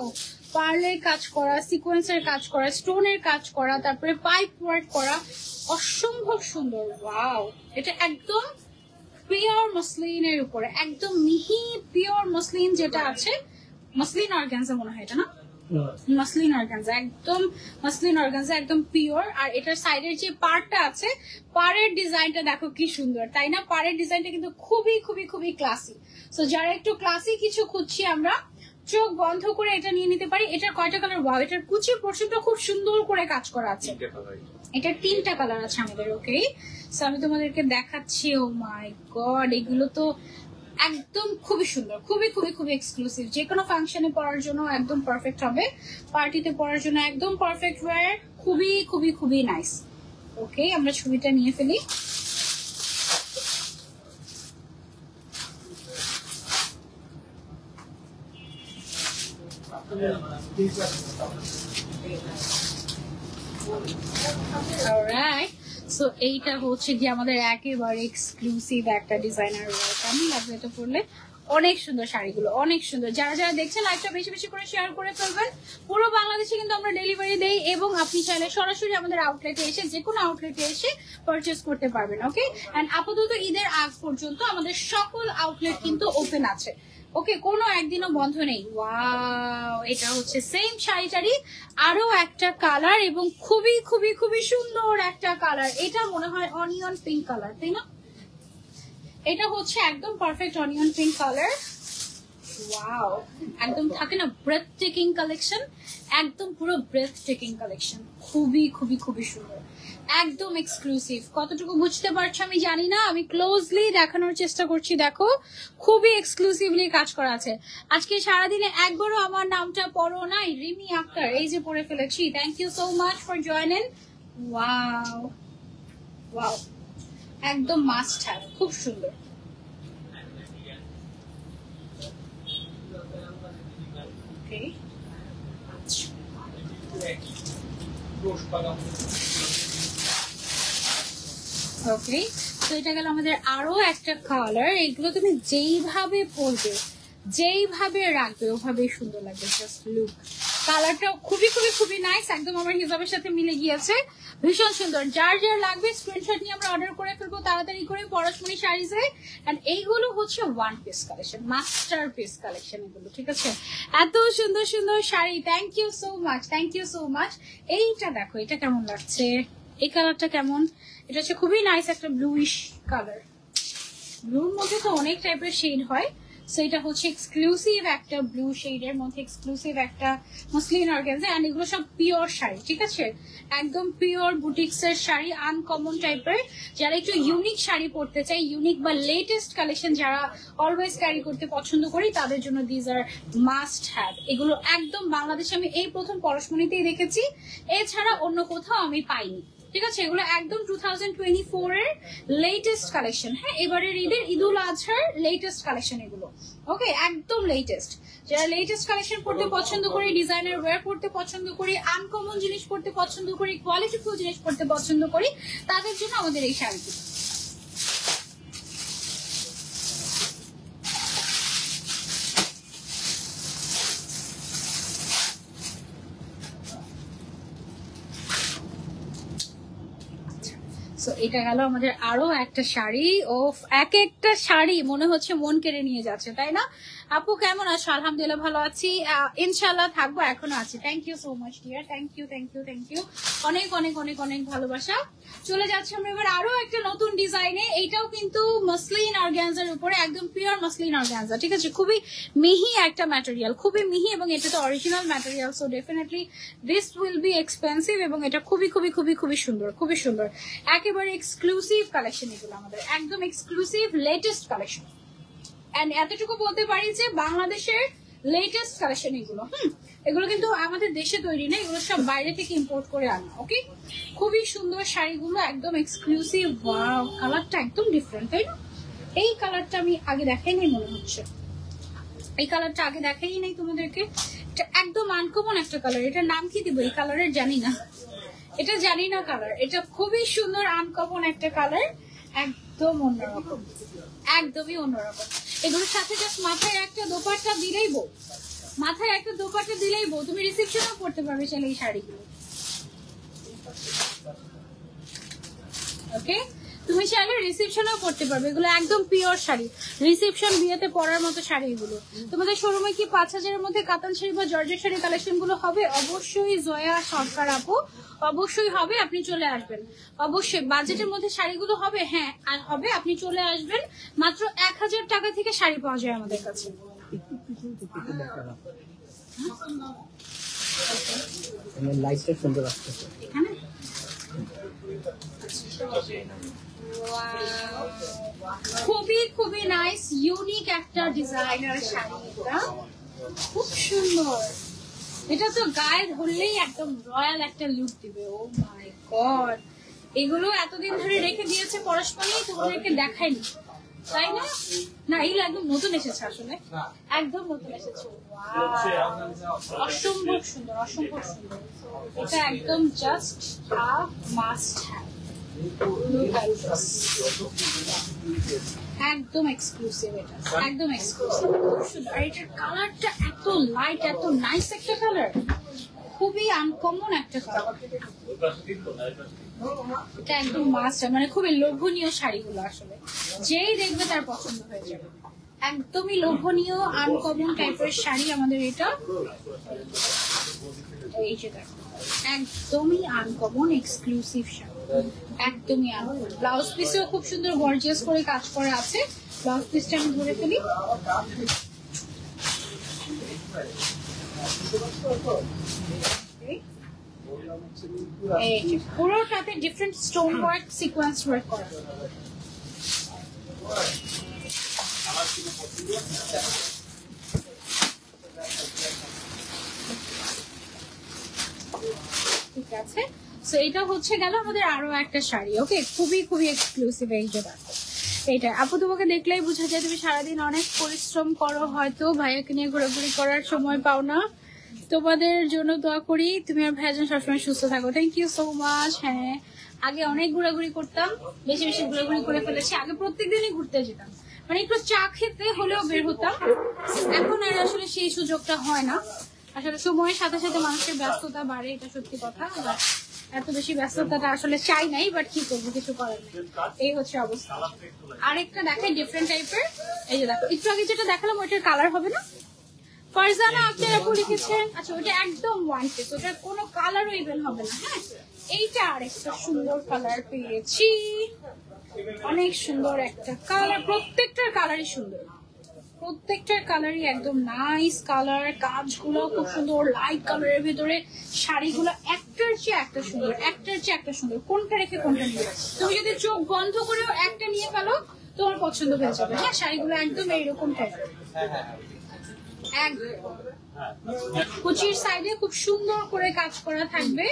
Speaker 1: পার্লের কাজ করা, সিকোয়েন্সের কাজ করা, স্টোনের কাজ করা, তারপরে পাইপ ওয়ার্ক করা, অসম্ভব সুন্দর। ওয়াও, এটা একদম পিওর মসলিনের উপরে, একদম মিহি পিওর মসলিন যেটা আছে, মসলিন অর্গানজা মনে হয় এটা না? মাসলিন অর্গানজা, একদম মাসলিন অর্গানজা, একদম পিওর। আর এটার সাইডের যে পাড়টা আছে, পাড়ের ডিজাইনটা দেখো কি সুন্দর, তাই না? পাড়ের ডিজাইনটা কিন্তু খুবই খুবই খুবই ক্লাসি। সো যারা একটু ক্লাসি কিছু খুঁজছি আমরা, চোখ বন্ধ করে এটা নিয়ে নিতে পারি। এটার কয়টা কালার? ওয়াও, এটার কুচির পোর্শনটা খুব সুন্দর করে কাজ করা আছে। এটা 3টা কালার আছে আমাদের। ওকে, সো আমি তোমাদেরকে দেখাচ্ছি। ও মাই গড, এগুলো তো একদম খুবই সুন্দর, খুবই খুবই খুবই এক্সক্লুসিভ। যে কোনো ফাংশনে পরার জন্য একদম পারফেক্ট হবে, পার্টিতে পরার জন্য একদম পারফেক্ট ওয়্যার। খুবই খুবই খুবই নাইস। ওকে, আমরা ছবিটা নিয়ে ফেলি। অলরাইট, সো এইটা হচ্ছে কি আমাদের একেবারে এক্সক্লুসিভ একটা ডিজাইনার ওয়ার্ক। কেমন লাগবে এটা পরলে? অনেক সুন্দর শাড়িগুলো, অনেক সুন্দর। যারা যারা দেখছেন লাইভটা বেশি বেশি করে শেয়ার করে ফেলবেন। পুরো বাংলাদেশে কিন্তু আমরা ডেলিভারি দেই, এবং আপনি চাইলে সরাসরি আমাদের আউটলেটে এসে, যে কোনো আউটলেটে এসে পারচেজ করতে পারবেন। ওকে, এন্ড আপাতত ঈদের আগ পর্যন্ত আমাদের সকল আউটলেট কিন্তু ওপেন আছে। ওকে, কোনো একদিনও বন্ধ নেই। ওয়াও, এটা হচ্ছে সেম শাড়িটারই আরো একটা কালার, এবং খুবই খুবই খুবই সুন্দর একটা কালার। এটা মনে হয় অনিয়ন পিঙ্ক কালার, তাই না? এটা হচ্ছে একদম perfect onion pink colour. Wow, একদম থাকে না ব্রেথ টেকিং কালেকশন, একদম পুরো ব্রেথ টেকিং কালেকশন। খুবই খুবই খুবই সুন্দর, একদম এক্সক্লুসিভ। কতটুকু বুঝতে পারছো আমি জানি না, আমি ক্লোজলি দেখানোর চেষ্টা করছি। দেখো, খুবই এক্সক্লুসিভলি কাজ করা আছে। আজকে সারাদিনে একবারও আমার নামটা পড়ো নাই, রিমি আক্তার, এই যে পড়ে ফেলেছি। Thank you so much for joining. Wow wow, একদম মাস্ট হ্যাভ, খুব সুন্দর। ওকে, ওকে, তো এটা গেল আমাদের আরো একটা কালার। এগুলো তুমি যেইভাবে পরবে, যেইভাবে রাখবে, ওভাবেই সুন্দর লাগবে। জাস্ট লুক, কালারটা খুবই খুবই খুবই নাইস, একদম আমার হিসাবের সাথে মিলে গিয়েছে, ভীষণ সুন্দর। যার যার লাগবে স্ক্রিনশট নিয়ে আমরা অর্ডার করে ফেলবো তাড়াতাড়ি করে পরশমণি শাড়িজে। এন্ড এইগুলো হচ্ছে one piece collection, masterpiece collection এগুলো, ঠিক আছে? এত সুন্দর সুন্দর sari. Thank you so much, thank you so much. এইটা দেখো, এটা কেমন লাগছে? এই কালারটা কেমন? এটা হচ্ছে খুবই নাইস একটা ব্লুইশ কালার। ব্লুর মধ্যে তো অনেক টাইপের শেড হয়, সো এটা হচ্ছে এক্সক্লুসিভ একটা ব্লু শেডের মধ্যে এক্সক্লুসিভ একটা মসলিন অর্গানজা। এন্ড এগুলো সব পিওর শাড়ি, ঠিক আছে? একদম পিওর বুটিক্স এর শাড়ি, আনকমন টাইপের। যারা একটু ইউনিক শাড়ি পরতে চাই, ইউনিক বা লেটেস্ট কালেকশন যারা অলওয়েজ ক্যারি করতে পছন্দ করি, তাদের জন্য দিজ আর মাস্ট হ্যাভ। এগুলো একদম বাংলাদেশে আমি এই প্রথম পরশমণিতেই দেখেছি, এছাড়া অন্য কোথাও আমি পাইনি, ঠিক আছে? এগুলো একদম 2024 এর লেটেস্ট কালেকশন। হ্যাঁ, এবারের ঈদের, ঈদুল আজহার লেটেস্ট কালেকশন এগুলো। ওকে, একদম লেটেস্ট। যারা লেটেস্ট কালেকশন পড়তে পছন্দ করি, ডিজাইনার ওয়্যার পড়তে পছন্দ করি, আনকমন জিনিস পড়তে পছন্দ করি, কোয়ালিটিফুল জিনিস পড়তে পছন্দ করি, তাদের জন্য আমাদের এই শাড়িগুলো। এটা গেল আমাদের আরো একটা শাড়ি। ও, এক একটা শাড়ি মনে হচ্ছে মন কেড়ে নিয়ে যাচ্ছে, তাই না? আপু কেমন আছো? আলহামদুলিল্লাহ ভালো আছি, ইনশাল্লাহ থাকবো, এখনো আছি। Thank you so much dear, thank you thank you thank you, অনেক অনেক অনেক অনেক ভালোবাসা। চলে যাচ্ছে আমরা এবার আরো একটা নতুন ডিজাইনে। এইটাও কিন্তু মসলিন অর্গানজার উপরে, একদম পিওর মসলিন অর্গানজা, ঠিক আছে? খুবই মিহি একটা ম্যাটেরিয়াল, খুবই মিহি, এবং এটা তো original material, so definitely this will be expensive. এবং এটা খুবই খুবই খুবই খুবই সুন্দর, খুবই সুন্দর, একেবারে এক্সক্লুসিভ কালেকশন এগুলো আমাদের, একদম এক্সক্লুসিভ লেটেস্ট কালেকশন। এন্ড এতটুকু বলতে পারি যে বাংলাদেশের লেটেস্ট কালেকশন এগুলো। এগুলো কিন্তু আমাদের দেশে তৈরি না, এগুলো সব বাইরে থেকে ইম্পোর্ট করে আনা। ওকে, খুবই সুন্দর শাড়িগুলো, একদম এক্সক্লুসিভ। ওয়াও, কালারটা একদম ডিফারেন্ট, তাই না? এই কালারটা আমি আগে দেখাই নাই মনে হচ্ছে, এই কালারটা আগে দেখাই নাই তোমাদেরকে। এটা একদম আনকমন একটা কালার। এটার নাম কি দিব এই কালারের জানি না, এটা জানি না কালার। এটা খুবই সুন্দর আনকমন একটা কালার, একদম অন্যরকম, একদমই অন্যরকম। এগুলোর সাথে জাস্ট মাথায় একটা দোপাট্টা দিলেই বউ, মাথায় একটা দোপাট্টা দিলেই বউ, তুমি রিসেপশনও পড়তে পারবে চাইলে এই শাড়িগুলো। ওকে, তুমি চাইলে রিসেপশনেও পড়তে পারবে, এগুলো একদম পিওর শাড়ি, রিসেপশন বিয়েতে পরার মতো শাড়ি এগুলো। তোমাদের শোরুমে কি 5,000-এর মধ্যে কাতান শাড়ি বা জর্জেট শাড়ি কালেকশন গুলো হবে? অবশ্যই জয়া সরকার আপু, অবশ্যই হবে, আপনি চলে আসবেন। অবশ্যই বাজেটের মধ্যে শাড়িগুলো হবে, হ্যাঁ আর হবে, আপনি চলে আসবেন। মাত্র 1,000 টাকা থেকে শাড়ি পাওয়া যায় আমাদের কাছে।
Speaker 2: লাইটটা সুন্দর আসছে
Speaker 1: এখানে খুবই খুবই নাইস ইউনিক একটা ডিজাইনার শাড়ি, এটা খুব সুন্দর। এটা তো গায়ে ধরলেই একদম রয়্যাল একটা লুক দিবে। ও মাই গড, এগুলো এতদিন ধরে রেখে দিয়েছে পরস্পরই, তোমাদেরকে দেখাইনি তাই না? না এগুলো একদম নতুন এসেছে, আসলে একদম নতুন এসেছে। অসম্ভব সুন্দর, অসম্ভব সুন্দর। এটা একদম জাস্ট আ মাস্ট হ্যাভ, একদম এক্সক্লুসিভ, এটা একদম এক্সক্লুসিভ, খুব সুন্দর। আর এটার কালারটা এত লাইট, এত নাইস একটা কালার, খুবই আনকমন একটা কালার। এটা একদম মাস্ট, মানে খুবই লোভনীয় শাড়িগুলো, আসলে যেই দেখবে তার পছন্দ হয়ে যাবে। একদমই লোভনীয় আনকমন টাইপের শাড়ি আমাদের এটা। এই যে দেখো, একদমই আনকমন এক্সক্লুসিভ শাড়ি, একদমই আনকমন। ব্লাউজ পিসেও খুব সুন্দর গর্জিয়াস করে কাজ করা আছে। ব্লাউজ পিসটা আমি ধরে ফেলি। পুরোটাতে different stone work, sequence work করা। ঠিক আছে, সো এটা হচ্ছে গেল আমাদের আরো একটা শাড়ি। ওকে, খুবই খুবই এক্সক্লুসিভ। এই যে দেখো, এটা আপু তোমাকে দেখলেই বোঝা যায় তুমি সারাদিন অনেক পরিশ্রম করো, হয়তো ভাইয়াকে নিয়ে ঘোরাঘুরি করার সময় পাও না। তোমাদের জন্য দোয়া করি, তুমি আর ভাইয়া যেন সবসময় সুস্থ থাকো। Thank you so much. হ্যাঁ, আগে অনেক ঘোরাঘুরি করতাম, বেশি বেশি ঘোরাঘুরি করে ফেলেছি। আগে প্রত্যেকদিনই ঘুরতে যেতাম, মানে একটু চা খেতে হলেও বের হতাম। এখন আর আসলে সেই সুযোগটা হয় না। আসলে সময়ের সাথে সাথে মানুষের ব্যস্ততা বাড়ে, এটা সত্যি কথা। এত বেশি ব্যস্ততাটা আসলে চাই নাই, বাট কি করবো, কিছু করার নেই, এই হচ্ছে অবস্থা। আরেকটা দেখাই ডিফারেন্ট টাইপের। এই যে দেখো, একটু আগে যেটা দেখালাম ওইটার কালার হবে না? ফারজানা আক্তার আপু লিখেছেন, আচ্ছা ওটা একদম ওয়ান পিস, ওটার কোনো কালারও ইভেন হবে না। হ্যাঁ, এইটা আরেকটা সুন্দর কালার পেয়েছি, অনেক সুন্দর একটা কালার। প্রত্যেকটার কালারই সুন্দর, প্রত্যেকটার কালারই একদম নাইস কালার। কাজগুলো খুব সুন্দর, লাইট কালারের ভেতরে শাড়িগুলো একটার চেয়ে একটা সুন্দর, একটার চেয়ে একটা সুন্দর। কোনটা রেখে কোনটা নিয়ে, তুমি যদি চোখ বন্ধ করেও একটা নিয়ে ফেলো তোমার পছন্দ হয়ে যাবে। হ্যাঁ, শাড়িগুলো একদম এইরকম টাইপের। কুচির সাইডে খুব সুন্দর করে কাজ করা থাকবে,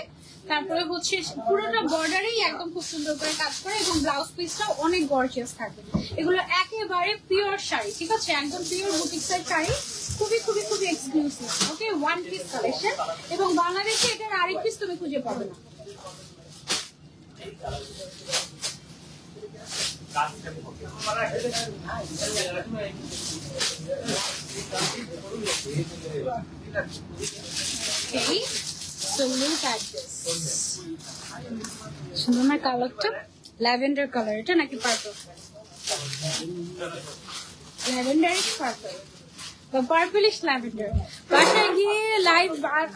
Speaker 1: তারপরে হচ্ছে পুরোটা বর্ডারেই একদম খুব সুন্দর করে কাজ করে, এবং ব্লাউজ পিসটাও অনেক গর্জিয়াস থাকবে। এগুলো একেবারে পিওর শাড়ি, ঠিক আছে, একদম পিওর বুটিক্সের শাড়ি, খুবই খুবই খুবই এক্সক্লুসিভ। ওকে, ওয়ান পিস কালেকশন, এবং বাংলাদেশে এটার আরেক পিস তুমি খুঁজে পাবে না। Okay, so look at this. সুন্দর না কালারটা? ল্যাভেন্ডার কালার এটা নাকি পার্পল? ল্যাভেন্ডারিশ পার্পল বা পার্পলিশ ল্যাভেন্ডার। বাসায় গিয়ে লাইভ,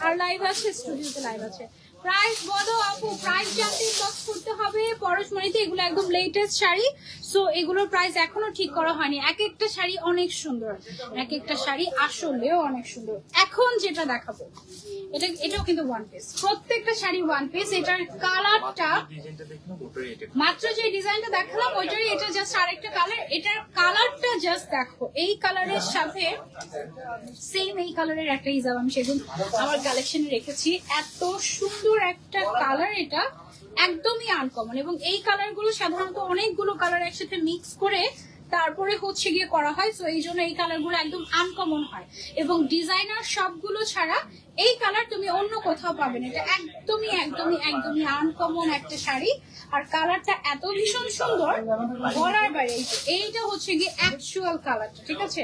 Speaker 1: আর লাইভ আছে, স্টুডিওতে লাইভ আছে। প্রাইস বলো আপু, প্রাইস জানতে ইনবক্স করতে হবে পরশমণিতে। এগুলো একদম লেটেস্ট শাড়ি, সো এগুলোর প্রাইস এখনো ঠিক করা হয়নি। এক একটা শাড়ি অনেক সুন্দর, এক একটা শাড়ি আসলেও অনেক সুন্দর। এখন যেটা দেখাবো এটাও কিন্তু ওয়ান পিস, প্রত্যেকটা শাড়ি ওয়ান পিস। এটার কালারটা মাত্র যে ডিজাইনটা দেখালাম ওইটারই এটা জাস্ট আরেকটা কালার। এটার কালারটা জাস্ট দেখো, এই কালারের সাথে সেম এই কালারের একটা হিজাব আমি সেদিন আমার কালেকশনে রেখেছি। এত সুন্দর একটা কালার, এটা একদমই আনকমন। এবং এই কালার গুলো সাধারণত অনেকগুলো কালার একসাথে মিক্স করে তারপরে হচ্ছে গিয়ে করা হয়, তো এই জন্য এই কালার গুলো একদম আনকমন হয়। এবং ডিজাইনার সবগুলো ছাড়া এই কালার তুমি অন্য কোথাও পাবেন। এটা একদমই একদমই একদমই আনকমন একটা শাড়ি, আর কালারটা এত ভীষণ সুন্দর বলার বাইরে। এইটা হচ্ছে গিয়ে অ্যাকচুয়াল কালারটা, ঠিক আছে,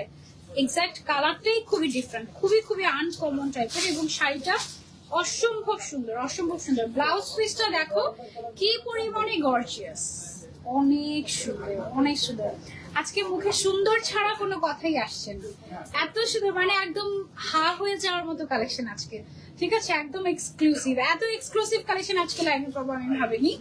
Speaker 1: এক্সাক্ট কালারটাই খুবই ডিফারেন্ট, খুবই খুবই আনকমন টাইপের। এবং শাড়িটা অসম্ভব সুন্দর, অসম্ভব সুন্দর। ব্লাউজ পিসটা দেখো কি পরিমাণে গর্জিয়াস, অনেক সুন্দর, অনেক সুন্দর। আজকে মুখে সুন্দর ছাড়া কোনো কথাই আসছে না, এত সুন্দর, মানে একদম হা হয়ে যাওয়ার মতো কালেকশন আজকে। ঠিক আছে, একদম এক্সক্লুসিভ, এত এক্সক্লুসিভ কালেকশন আজকে লাইভে পাবো আমি ভাবিনি।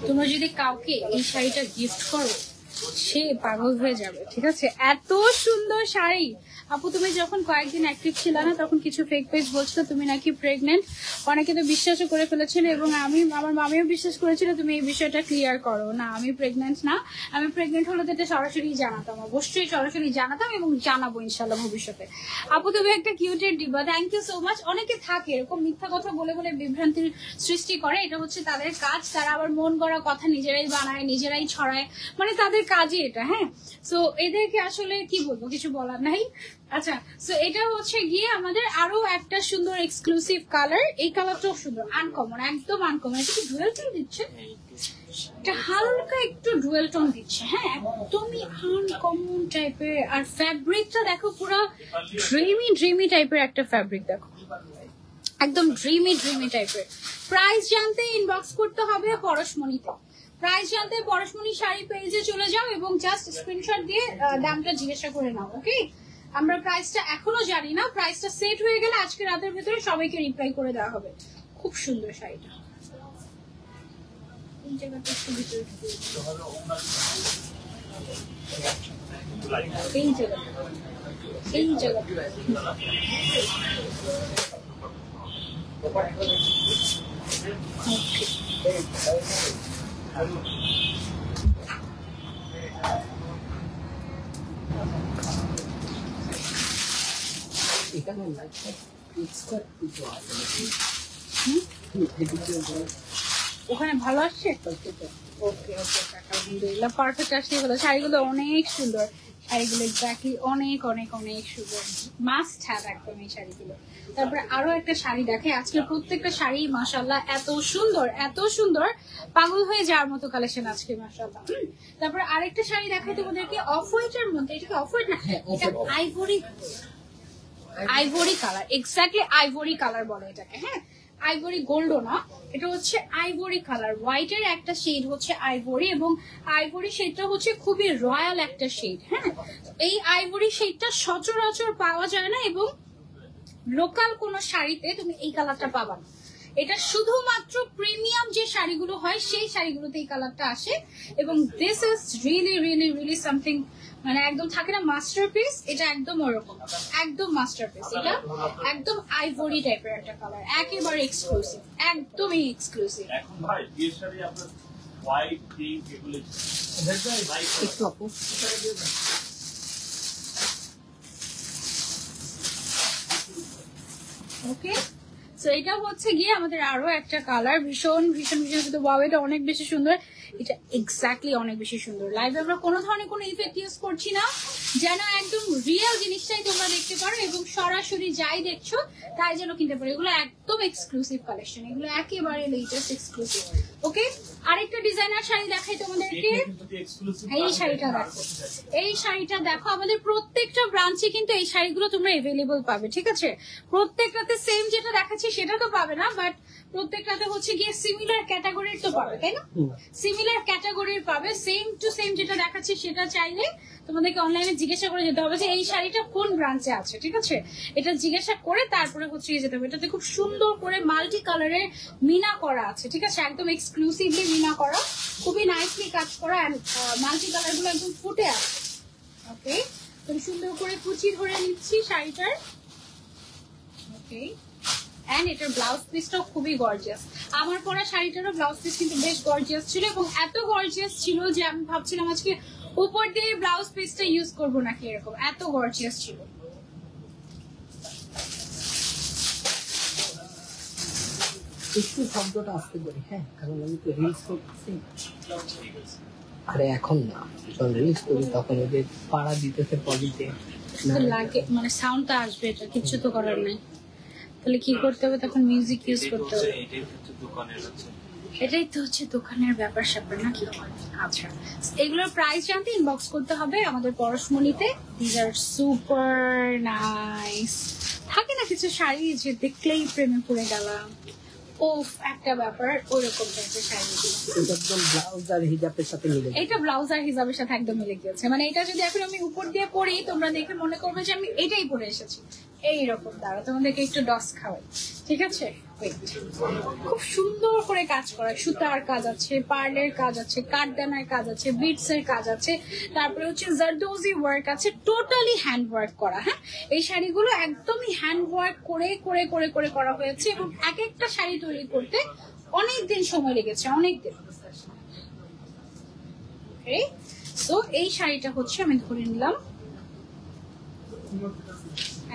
Speaker 1: তোমরা যদি কাউকে এই শাড়িটা গিফট করো সে পাগল হয়ে যাবে। ঠিক আছে, এত সুন্দর শাড়ি। আপু তুমি যখন কয়েকদিন অ্যাক্টিভ ছিল না তখন কিছু ফেক পেজ বলছিল তুমি নাকি প্রেগনেন্ট, অনেকে তো বিশ্বাসও করে ফেলেছিল এবং আমার মামিও বিশ্বাস করেছিল। তুমি এই বিষয়টা ক্লিয়ার করো। না, আমি প্রেগনেন্ট না। আমি প্রেগনেন্ট হলে তো এটা সরাসরি জানাতাম, অবশ্যই সরাসরি জানাতাম এবং জানাবো ইনশাল্লাহ ভবিষ্যতে। আপু তুমি একটা কিউটের ডিব্বা, থ্যাংক ইউ সো মাচ। অনেকে থাকে এরকম মিথ্যা কথা বলে বলে বিভ্রান্তির সৃষ্টি করে, এটা হচ্ছে তাদের কাজ। তারা আবার মন গড়া কথা নিজেরাই বানায়, নিজেরাই ছড়ায়, মানে তাদের কাজই এটা। হ্যাঁ, সো এদেরকে আসলে কি বলবো, কিছু বলার নাই। আচ্ছা, সো এটা হচ্ছে গিয়ে আমাদের আরো একটা সুন্দর এক্সক্লুসিভ কালার। এই কালারটাও সুন্দর, আনকমন, একদম আনকমন। এটা কি ডুয়েল টোন দিচ্ছে, এটা হালকা একটু ডুয়েল টোন দিচ্ছে। হ্যাঁ, একদমই আনকমন টাইপের। আর ফ্যাব্রিকটা দেখো, পুরো ড্রিমি টাইপের একটা ফ্যাব্রিক দেখো, একদম ড্রিমি টাইপের। প্রাইস জানতে ইনবক্স করতে হবে পরশমণিতে। প্রাইস জানতে পরশমণি শাড়ি পেজে চলে যাও এবং জাস্ট স্ক্রিনশট দিয়ে দামটা জিজ্ঞাসা করে নাও। ওকে, আমরা প্রাইসটা এখনো জানি না, প্রাইসটা সেট হয়ে গেলে আজকে রাতের ভিতরে সবাইকে রিপ্লাই করে দেওয়া হবে। খুব সুন্দর শাড়িটা। এই জায়গাটা একটু ভিতরে এই জায়গাটা ওখানে ভালো আসছে। ওকে, আলহামদুলিল্লাহ, পারফেক্ট আসছে। শাড়িগুলো অনেক সুন্দর, শাড়িগুলো এক্স্যাক্টলি অনেক অনেক অনেক সুন্দর, মাস্ট হ্যাভ একদম এই শাড়িগুলো। তারপরে আরো একটা শাড়ি দেখে, আজকে প্রত্যেকটা শাড়ি মাশাআল্লাহ এত সুন্দর, এত সুন্দর, পাগল হয়ে যাওয়ার মতো কালেকশন আজকে মাশাআল্লাহ। তারপরে আরেকটা শাড়ি দেখাই তোমাদেরকে, অফ হোয়াইটের মধ্যে। এটা কি অফ হোয়াইট না, এটা ivory colour, exactly ivory colour বলে এটাকে। হ্যাঁ, আইভরি গোল্ডও না, এটা হচ্ছে আইভরি কালার। হোয়াইটের একটা শেড হচ্ছে আইভরি, এবং আইভরি শেডটা হচ্ছে খুবই রয়্যাল একটা শেড। হ্যাঁ, এই আইভরি শেডটা সচরাচর পাওয়া যায় না এবং লোকাল কোন শাড়িতে তুমি এই কালারটা পাবা না। এটা শুধুমাত্র প্রিমিয়াম যে শাড়িগুলো হয় সেই শাড়িগুলোতে এই কালারটা আসে। এবং দিস ইজ রিয়েলি সামথিং, মানে একদম থাকে না মাস্টারপিস, এটা একদম ওরকম, একদম মাস্টারপিস। এটা একদম আইভরি টাইপের একটা কালার, একেবারে এক্সক্লুসিভ, একদমই এক্সক্লুসিভ। এখন ভাই বিয়ের শাড়ি আপনার হোয়াইট, পিঙ্ক এগুলো একটু আপু ওকে। সো এটা হচ্ছে গিয়ে আমাদের আরো একটা কালার, ভীষণ ওয়াও, এটা অনেক বেশি সুন্দর, এটা এক্স্যাক্টলি অনেক বেশি সুন্দর। লাইভে আমরা কোনো ধরনের কোনো ইফেক্ট ইউজ করছি না, যেন একদম রিয়েল জিনিসটাই তোমরা দেখতে পারো এবং সরাসরি যাই দেখছো তাই যেন কিনতে পারো। এগুলো একদম এক্সক্লুসিভ কালেকশন, এগুলো একেবারে লেটেস্ট এক্সক্লুসিভ। ওকে, আরেকটা ডিজাইনার শাড়ি দেখাই তোমাদেরকে। এই শাড়িটা দেখো, এই শাড়িটা দেখো, আমাদের প্রত্যেকটা ব্রাঞ্চে কিন্তু এই শাড়িগুলো তোমরা এভেলেবল পাবে। ঠিক আছে, প্রত্যেকটাতে সেম যেটা দেখাচ্ছি সেটা তো পাবে না, বাট প্রত্যেকটাতে হচ্ছে গিয়ে সিমিলার ক্যাটাগরির তো পাবে, তাই না? সিমিলার ক্যাটাগরির পাবে, সেম টু সেম যেটা দেখাচ্ছি সেটা চাইলে তোমাদেরকে অনলাইনে জিজ্ঞাসা করে যেতে হবে যে এই শাড়িটা কোন ব্রাঞ্চে আছে। ঠিক আছে, এটা জিজ্ঞাসা করে তারপরে হচ্ছে যেতে হবে। এটাতে খুব সুন্দর করে মাল্টি কালারের মিনা করা আছে। ঠিক আছে, একদম এক্সক্লুসিভলি মিনা করা, খুবই নাইসলি কাজ করা, এন্ড মাল্টি কালার গুলো একদম ফুটে আছে। ওকে, তো সুন্দর করে কুচি ধরে নিচ্ছি শাড়িটার। ওকে, এন্ড এটার ব্লাউজ পিসটাও খুবই গর্জিয়াস। আমার পরা শাড়িটারও ব্লাউজ পিস কিন্তু বেশ গর্জিয়াস ছিল, এবং এত গর্জিয়াস ছিল যে আমি ভাবছিলাম আজকে উপর দিয়ে ব্লাউজ পিসটা ইউজ করবো নাকি, এরকম এত গর্জিয়াস ছিল।
Speaker 2: একটু শব্দটা আসতে পারি, হ্যাঁ, কারণ আমি তো রিলস করতেছি। আরে এখন না, যখন রিলস করি তখন ওদের পাড়া দিতেছে পলিতে
Speaker 1: লাগে, মানে সাউন্ডটা আসবে, এটা কিছু তো করার নেই। তাহলে কি করতে হবে তখন? মিউজিক ইউজ করতে হবে। এটাই তো হচ্ছে দোকানের ব্যাপার স্যাপার নাকি? আচ্ছা, এগুলোর প্রাইস জানতে ইনবক্স করতে হবে আমাদের পরশমণিতে। This are super nice. থাকে না কিছু শাড়ি যে দেখলেই প্রেমে পড়ে গেলাম, ওফ একটা ব্যাপার, ওইরকম টাইপের শাড়িগুলো।
Speaker 2: একদম ব্লাউজ আর হিজাবের সাথে মিলে যায়।
Speaker 1: এটা ব্লাউজ আর হিজাবের সাথে একদম মিলে গিয়েছে। মানে এটা যদি এখন আমি উপর দিয়ে পরি, তোমরা দেখে মনে করবে যে আমি এটাই পরে এসেছি। এইরকম দাঁড়া, তোমাদেরকে একটু ডস খাওয়াই, ঠিক আছে? খুব সুন্দর করে কাজ করা, সুতার কাজ আছে, পার্লের কাজ আছে, কাঠদানার কাজ আছে, বিটস এর কাজ আছে, তারপরে হচ্ছে জারদোজি ওয়ার্ক আছে, টোটালি হ্যান্ড ওয়ার্ক করা। হ্যাঁ, এই শাড়িগুলো একদমই হ্যান্ড ওয়ার্ক করে করে করে করে করা হয়েছে এবং এক একটা শাড়ি তৈরি করতে অনেক দিন সময় লেগেছে, অনেক দিন। সো এই শাড়িটা হচ্ছে আমি ধরে নিলাম,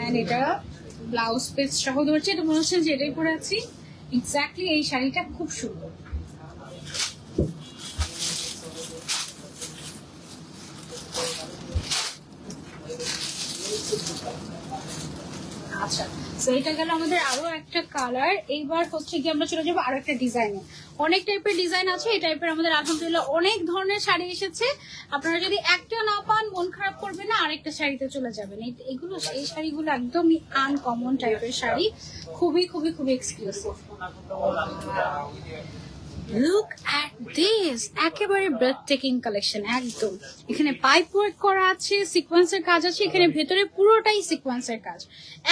Speaker 1: এন্ড এটা ব্লাউজ পিস সহ ধরছে। এটা মনে হচ্ছে যে এটাই পরে আছি এক্স্যাক্টলি। এই শাড়িটা খুব সুন্দর। আচ্ছা, তো এটা গেল আমাদের আরো একটা কালার। এইবার হচ্ছে কি আমরা চলে যাবো আরো একটা ডিজাইনে। অনেক টাইপের ডিজাইন আছে, এই টাইপের আমাদের আলহামদুলিল্লাহ অনেক ধরনের শাড়ি এসেছে। আপনারা যদি একটা না পান মন খারাপ করবেন না, আরেকটা শাড়িতে চলে যাবেন। এগুলো এই শাড়িগুলো একদমই আনকমন টাইপের শাড়ি, খুবই খুবই খুবই এক্সক্লুসিভ। লুক অ্যাট দিস, একেবারে ব্রেথটেকিং কালেকশন একদম। এখানে পাইপ ওয়ার্ক করা আছে, সিকোয়েন্সের কাজ আছে, এখানে ভেতরে পুরোটাই সিকোয়েন্সের কাজ।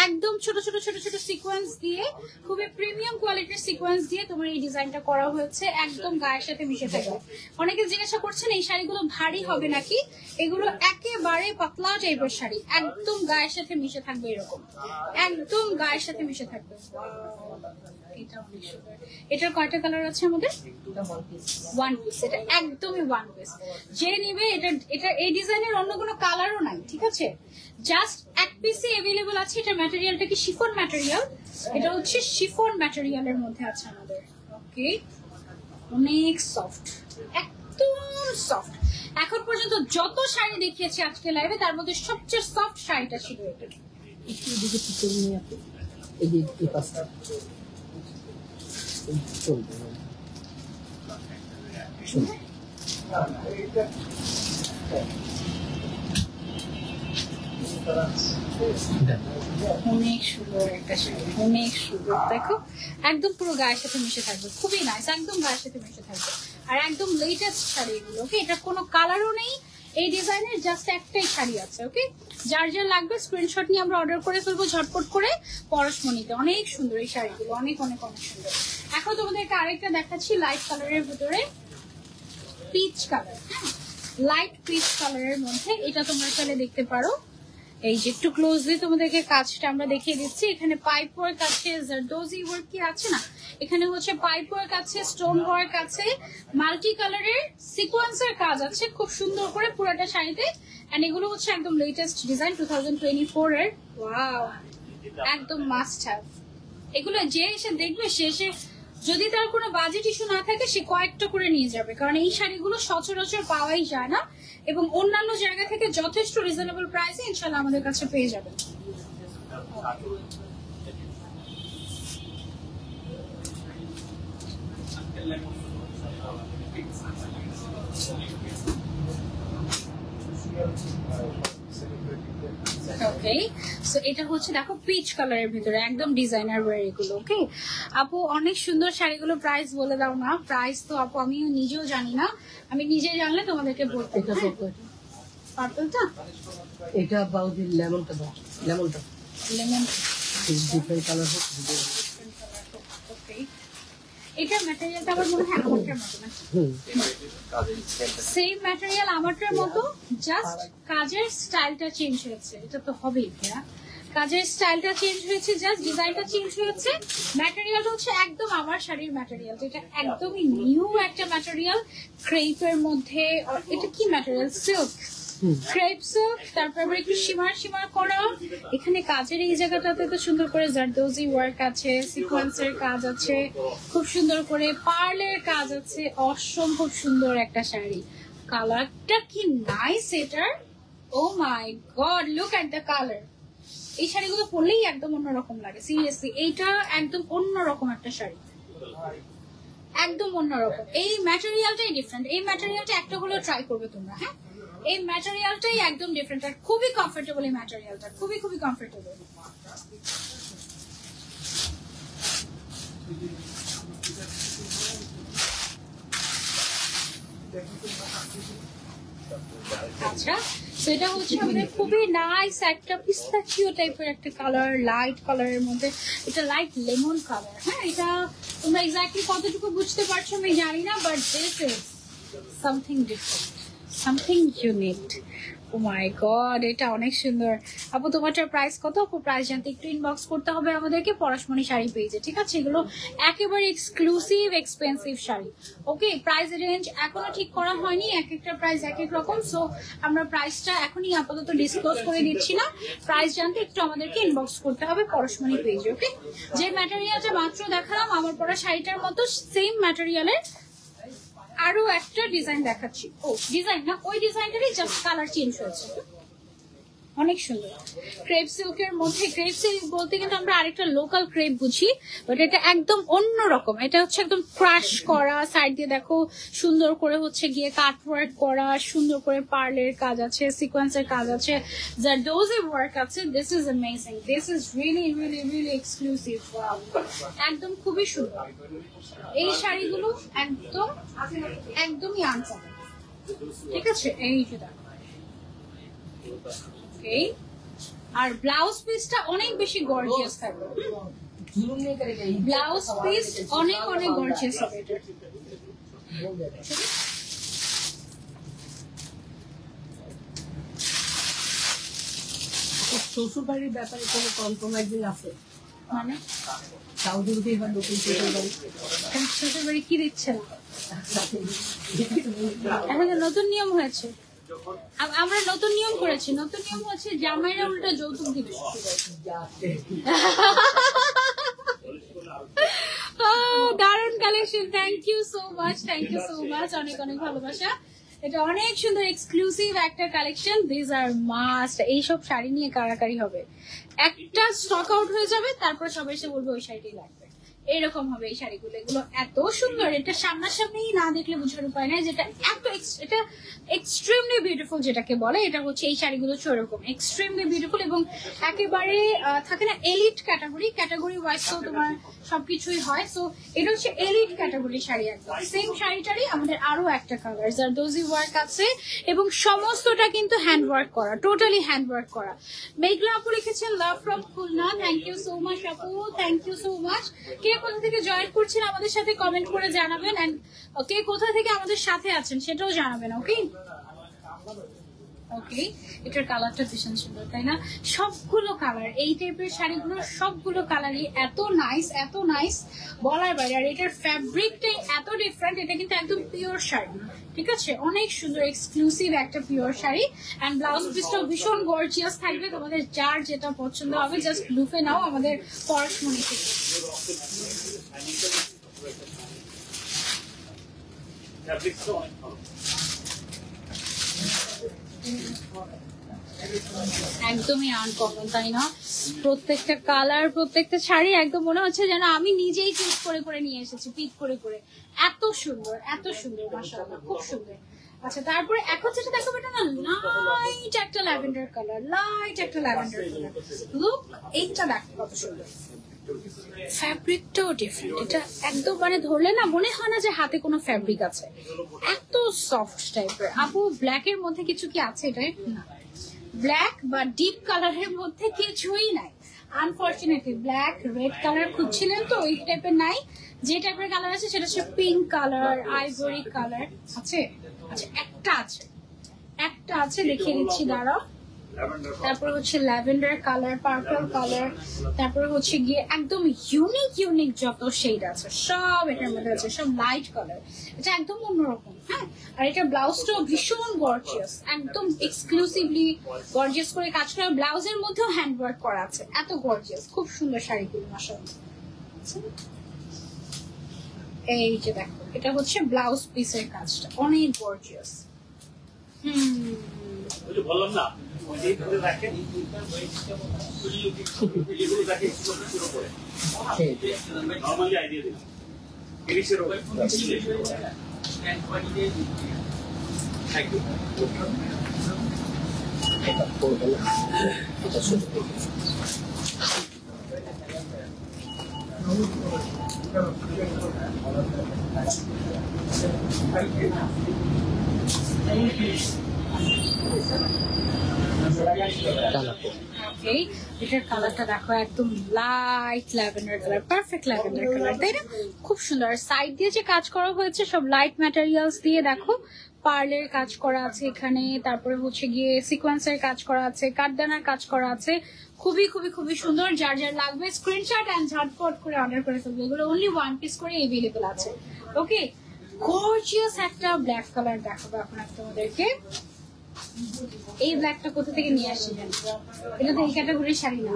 Speaker 1: একদম ছোট ছোট ছোট ছোট সিকোয়েন্স দিয়ে, খুবই প্রিমিয়াম কোয়ালিটির সিকোয়েন্স দিয়ে তোমার এই ডিজাইনটা করা হয়েছে, একদম গায়ের সাথে মিশে থাকবে। অনেকে জিজ্ঞাসা করছেন এই শাড়িগুলো ভারী হবে নাকি? এগুলো একেবারে পাতলা টাইপের শাড়ি, একদম গায়ের সাথে মিশে থাকবে, এরকম একদম গায়ের সাথে মিশে থাকবে। এটার কয়টা কালার আছে আমাদের? One piece. এটা একদমই ওয়ান পিস। যে নিবে এটা এই ডিজাইনের অন্য কোনো কালারও নাই, ঠিক আছে? জাস্ট এক পিসই अवेलेबल আছে। এটা ম্যাটেরিয়ালটা কি শিফন ম্যাটেরিয়াল, এটা হচ্ছে শিফন ম্যাটেরিয়ালের মধ্যে আছে আমাদের। ওকে, অনেক সফট, একদম সফট। এখন পর্যন্ত যত শাড়ি দেখিয়েছি আজকে লাইভে তার মধ্যে সবচেয়ে সফট শাড়িটা ছিল এটা।
Speaker 2: একটু দিকে পিছন নিয়ে আপনি এই যে এই পাশটা চলবে
Speaker 1: অনেক সুন্দর একটা শাড়ি, অনেক সুন্দর। দেখো একদম পুরো গায়ের সাথে মিশে থাকবে, খুবই নাইস, একদম গায়ের সাথে মিশে থাকবে। আর একদম লেটেস্ট শাড়ি এগুলো। ওকে, এটা কোনো কালারও নেই এই ডিজাইনের, জাস্ট একটাই শাড়ি আছে। ওকে, যার যার লাগবে স্ক্রিনশট নিয়ে আমরা অর্ডার করে ফেলবো ঝটপট করে পরশমণিতে। অনেক সুন্দর এই শাড়িগুলো, অনেক অনেক অনেক সুন্দর। এখন তোমাদেরকে আরেকটা দেখাচ্ছি লাইট কালারের ভিতরে, পিচ কালার, লাইট পিচ কালারের মধ্যে। এটা তোমরা চাইলে দেখতে পারো। এই যে একটু ক্লোজলি তোমাদেরকে কাজটা আমরা দেখিয়ে দিচ্ছি। এখানে পাইপ ওয়ার্ক আছে, জারদোজি ওয়ার্ক কি আছে না, এখানে হচ্ছে পাইপ ওয়ার্ক আছে, স্টোন ওয়ার্ক আছে, মাল্টি কালারের সিকোয়েন্সের কাজ আছে খুব সুন্দর করে পুরোটা শাড়িতে। এন্ড এগুলো হচ্ছে একদম লেটেস্ট ডিজাইন 2024 এর। ওয়াও, একদম মাস্ট হ্যাভ। এগুলো যে এসে দেখবে, সে এসে যদি তার কোনো বাজেট ইস্যু না থাকে সে কয়েকটা করে নিয়ে যাবে, কারণ এই শাড়িগুলো সচরাচর পাওয়াই যায় না এবং অন্যান্য জায়গা থেকে যথেষ্ট রিজনেবল প্রাইসে ইনশাআল্লাহ আমাদের কাছে পেয়ে যাবেন। ওকে, সো এটা হচ্ছে দেখো পিচ কালারের ভিতরে একদম ডিজাইনার ওয়্যার এগুলো। ওকে আপু, অনেক সুন্দর শাড়িগুলো, প্রাইস বলে দাও না। প্রাইস তো আপু আমি নিজেও জানি না, আমি নিজে জানলে তোমাদেরকে বলতে।
Speaker 2: এটা কত?
Speaker 1: পার্পলটা,
Speaker 2: এটা বাউদি লেমনটা দাও, লেমনটা
Speaker 1: লেমন
Speaker 2: ডিফারেন্ট কালার হোক।
Speaker 1: ওকে, এটা ম্যাটেরিয়ালটা আমার মনে হয় আমারটার মতো না, সেম ম্যাটেরিয়াল আমারটার মতো, জাস্ট কাজের স্টাইলটা চেঞ্জ হয়েছে। এটা তো হবেই, কাজের স্টাইলটা চেঞ্জ হয়েছে, জাস্ট ডিজাইনটা চেঞ্জ হয়েছে। ম্যাটেরিয়ালটা হচ্ছে একদম আমার শাড়ির ম্যাটেরিয়াল, যেটা একদমই নিউ একটা ম্যাটেরিয়াল ক্রেপের মধ্যে। এটা কি ম্যাটেরিয়াল? Silk, crepe silk. তারপর আবার একটু শিমার শিমার করা। এখানে কাজের এই জায়গাটাতে তো সুন্দর করে জারদোজি ওয়ার্ক আছে, সিকোয়েন্সের কাজ আছে, খুব সুন্দর করে পার্লের কাজ আছে। অসম্ভব সুন্দর একটা শাড়ি, কালারটা কি নাইস এটার। Oh my god, look at the colour. এই শাড়িগুলো পরলেই একদম অন্যরকম লাগে, সিরিয়াসলি এইটা একদম অন্যরকম একটা শাড়ি। একদম অন্যরকম। এই ম্যাটেরিয়ালটাই ডিফারেন্ট, এই ম্যাটেরিয়ালটা একটা হলেও ট্রাই করবে তোমরা। হ্যাঁ, এই ম্যাটেরিয়ালটাই একদম ডিফারেন্ট আর খুবই কমফোর্টেবল। এই ম্যাটেরিয়ালটা খুবই খুবই কমফোর্টেবল। আচ্ছা, সেটা হচ্ছে আমাদের খুবই নাইস একটা পিস্তাচিও টাইপের একটা কালার, লাইট কালারের মধ্যে। এটা লাইট লেমন কালার। হ্যাঁ, এটা তোমরা এক্স্যাক্টলি কতটুকু বুঝতে পারছো আমি জানি না, but this is something different, something unique. Oh my God, এটা অনেক সুন্দর। আপু তোমারটার প্রাইস কত? আপু প্রাইস জানতে একটু ইনবক্স করতে হবে আমাদেরকে পরশমণি শাড়ি পেজে, ঠিক আছে? এগুলো একেবারে এক্সক্লুসিভ এক্সপেন্সিভ শাড়ি। ওকে, প্রাইস রেঞ্জ এখনো ঠিক করা হয়নি, এক একটা প্রাইস এক এক রকম। সো আমরা প্রাইসটা এখনই আপাতত ডিসক্লোজ করে দিচ্ছি না। প্রাইস জানতে একটু আমাদেরকে ইনবক্স করতে হবে পরশমণি পেজে। ওকে, যে ম্যাটেরিয়ালটা মাত্র দেখালাম আমার পরা শাড়িটার মতো সেম ম্যাটেরিয়ালের আরো একটা ডিজাইন দেখাচ্ছি। ও ডিজাইন না, ওই ডিজাইনটারই জাস্ট কালার চেঞ্জ হয়েছে। অনেক সুন্দর ক্রেপ সিল্কের মধ্যে। ক্রেপ সিল্ক বলতে কিন্তু আমরা আরেকটা লোকাল ক্রেপ বুঝি, বাট এটা একদম অন্য রকম। এটা হচ্ছে একদম ক্রাশ করা, সাইড দিয়ে দেখো সুন্দর করে হচ্ছে গিয়ে কাট ওয়ার্ক করা, সুন্দর করে পার্লের কাজ আছে, সিকোয়েন্সের কাজ আছে, জারদোজি ওয়ার্ক আছে। This is amazing, this is really really really exclusive. একদম খুবই সুন্দর এই শাড়িগুলো, একদম একদমই আনকমন, ঠিক আছে? এই যে দেখো, আর ব্লাউজ পিসটা অনেক বেশি গর্জিয়াস থাকবে। ব্লাউজ পিস অনেক অনেক গর্জিয়াস হবে।
Speaker 2: শ্বশুর বাড়ির ব্যাপারে কোনো কম্প্রোমাইজিং আছে?
Speaker 1: মানে
Speaker 2: সাউদিতে এবার নতুন
Speaker 1: শ্বশুর বাড়ি কি দিচ্ছে না? এখন তো নতুন নিয়ম হয়েছে, আমরা নতুন নিয়ম করেছি। নতুন নিয়ম হচ্ছে জামাইরা উল্টা যৌতুক দিবে। দারুণ collection, thank you so much, thank you so much, অনেক অনেক ভালোবাসা। এটা অনেক সুন্দর এক্সক্লুসিভ একটা কালেকশন। This R must. এইসব শাড়ি নিয়ে কারাকারি হবে, একটা স্টক আউট হয়ে যাবে, তারপর সবাই এসে বলবে ওই শাড়িটাই লাগবে। এরকম হবে এই শাড়িগুলো। এগুলো এত সুন্দর, এটা সামনাসামনি না দেখলে বোঝার উপায় নাই যেটা এত এটা এক্সট্রিমলি বিউটিফুল যেটাকে বলে। এটা হচ্ছে এই শাড়িগুলো সেরকম এক্সট্রিমলি বিউটিফুল এবং একেবারে থাকে না এলিট ক্যাটাগরি, ক্যাটাগরি ওয়াইজ তো তোমার সবকিছুই হয়। সো এটা হচ্ছে এলিট ক্যাটাগরি শাড়ি। একদম সেম শাড়িটারই আমাদের আরো একটা কালার জারদোজি ওয়ার্ক আছে এবং সমস্তটা কিন্তু হ্যান্ড ওয়ার্ক করা, টোটালি হ্যান্ড ওয়ার্ক করা। মেঘলা আপু লিখেছেন love from Khulna, thank you so much আপু, থ্যাংক ইউ সো মাচ। কে কোথা থেকে জয়েন করছেন আমাদের সাথে কমেন্ট করে জানাবেন, এন্ড কে কোথা থেকে আমাদের সাথে আছেন সেটাও জানাবেন। ওকে ওকে, এটার কালারটা ভীষণ সুন্দর, তাই না? সবগুলো কালার এই টাইপের শাড়িগুলো সবগুলো কালারই এত নাইস, এত নাইস বলার বাইরে। আর এটার ফ্যাব্রিকটাই এত ডিফারেন্ট, এটা কিন্তু একদম পিওর শাড়ি, ঠিক আছে? অনেক সুন্দর এক্সক্লুসিভ একটা পিওর শাড়ি। এন্ড ব্লাউজ পিসটাও ভীষণ গর্জিয়াস থাকবে। তোমাদের যার যেটা পছন্দ হবে জাস্ট লুফে নাও আমাদের পরশমণি থেকে। একদমই আনকমন, তাই না? প্রত্যেকটা কালার, প্রত্যেকটা শাড়ি একদম মনে হচ্ছে যেন আমি নিজেই চুজ করে করে নিয়ে এসেছি, পিক করে করে। এত সুন্দর, এত সুন্দর, মাশাআল্লাহ, খুব সুন্দর। আচ্ছা, তারপরে এখন যেটা দেখাবো এটা না লাইট একটা ল্যাভেন্ডার কালার, লাইট একটা ল্যাভেন্ডার কালার। লুক, এইটা দেখো কত সুন্দর, ফ্যাব্রিকটাও ডিফারেন্ট। এটা একদম মানে ধরলে না মনে হয় না যে হাতে কোনো ফ্যাব্রিক আছে, এত সফট টাইপের। আপু ব্ল্যাক এর মধ্যে কিছু কি আছে? এটা না, ব্ল্যাক বা ডিপ কালারের মধ্যে কিছুই নাই আনফরচুনেটলি। ব্ল্যাক রেড কালার খুঁজছিলেন তো, ওই টাইপের নাই। যে টাইপের কালার আছে সেটা হচ্ছে পিঙ্ক কালার, আইভরি কালার আছে। আচ্ছা, একটা আছে, একটা আছে, দেখিয়ে দিচ্ছি, দাঁড়াও। তারপর হচ্ছে ল্যাভেন্ডার কালার, পার্পল কালার, তারপর হচ্ছে গিয়ে একদম ইউনিক ইউনিক যত শেড আছে সব এটার মধ্যে আছে, সব লাইট কালার। এটা একদম অন্যরকম। হ্যাঁ, আর এটা ব্লাউজটাও ভীষণ গর্জিয়াস, একদম এক্সক্লুসিভলি গর্জিয়াস করে কাজ করা। ব্লাউজের মধ্যেও হ্যান্ড ওয়ার্ক করা আছে, এত গর্জিয়াস, খুব সুন্দর শাড়িগুলো মাশাআল্লাহ। এই যে দেখো, এটা হচ্ছে ব্লাউজ পিসের কাজটা, অনেক গর্জিয়াস।
Speaker 4: বললাম না
Speaker 2: এটা পড়বে না, এটা শুধু
Speaker 1: এটার কালারটা দেখো, একদম light lavender colour, perfect lavender colour, তাই না? খুব সুন্দর। সাইড দিয়ে যে কাজ করা হয়েছে সব লাইট ম্যাটেরিয়ালস দিয়ে, দেখো পার্লের কাজ করা আছে এখানে, তারপরে হচ্ছে গিয়ে সিকোয়েন্সের কাজ করা আছে, কাঠদানার কাজ করা আছে। খুবই খুবই খুবই সুন্দর। যার যার লাগবে স্ক্রিনশট এন্ড ঝটপট করে অর্ডার করে ফেলবে। এগুলো অনলি 1 পিস করে अवेलेबल আছে। ওকে, গর্জিয়াস একটা ব্ল্যাক কালার দেখাবো এখন তোমাদেরকে। এই ব্ল্যাকটা কোথা থেকে নিয়ে আসছি জানো? এটা তো এই ক্যাটাগরির শাড়ি না।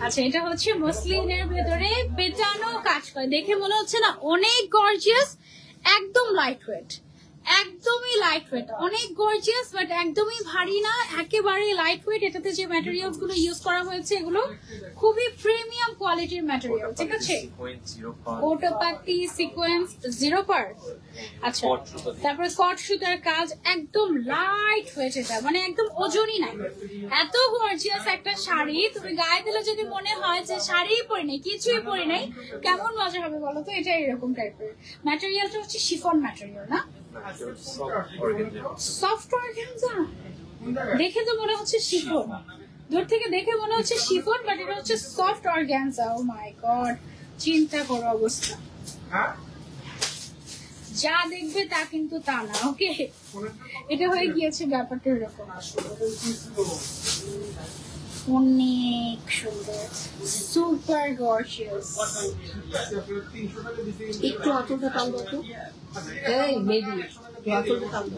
Speaker 1: আচ্ছা, এটা হচ্ছে মসলিনের ভেতরে পেটানো কাজ করে, দেখে মনে হচ্ছে না অনেক গর্জিয়াস, একদম লাইট ওয়েট, একদমই লাইট ওয়েট, অনেক গর্জিয়াস বাট একদমই ভারী না, একেবারে লাইট ওয়েট। এটাতে যে ম্যাটেরিয়ালস গুলো ইউজ করা হয়েছে এগুলো খুবই প্রিমিয়াম কোয়ালিটির ম্যাটেরিয়াল, ঠিক আছে? কোটোপাতি সিকোয়েন্স 0 পার। আচ্ছা, তারপরে কট সুতার কাজ, একদম লাইট ওয়েট, এটা মানে একদম ওজনই নাই। এত গর্জিয়াস একটা শাড়ি তুমি গায়ে দিলে যদি মনে হয় যে শাড়িই পরি নাই, কিছুই পরি নাই, কেমন মজা হবে বলো তো? এটা এরকম টাইপের ম্যাটেরিয়ালটা হচ্ছে শিফন ম্যাটেরিয়াল না, সফট অর্গানজা। দেখে তো মনে হচ্ছে শিফন, দূর থেকে দেখে মনে হচ্ছে শিফন, বাট এটা হচ্ছে soft organza. O my god, চিন্তা করো অবস্থা। যা দেখবে তা কিন্তু তা না। ওকে, এটা হয়ে গিয়েছে ব্যাপারটা এরকম। অনেক সুন্দর, সুপার গর্জিয়াস।
Speaker 2: একটু আঁচলটা টানবো তো, এই মেবি একটু আঁচলটা টানবো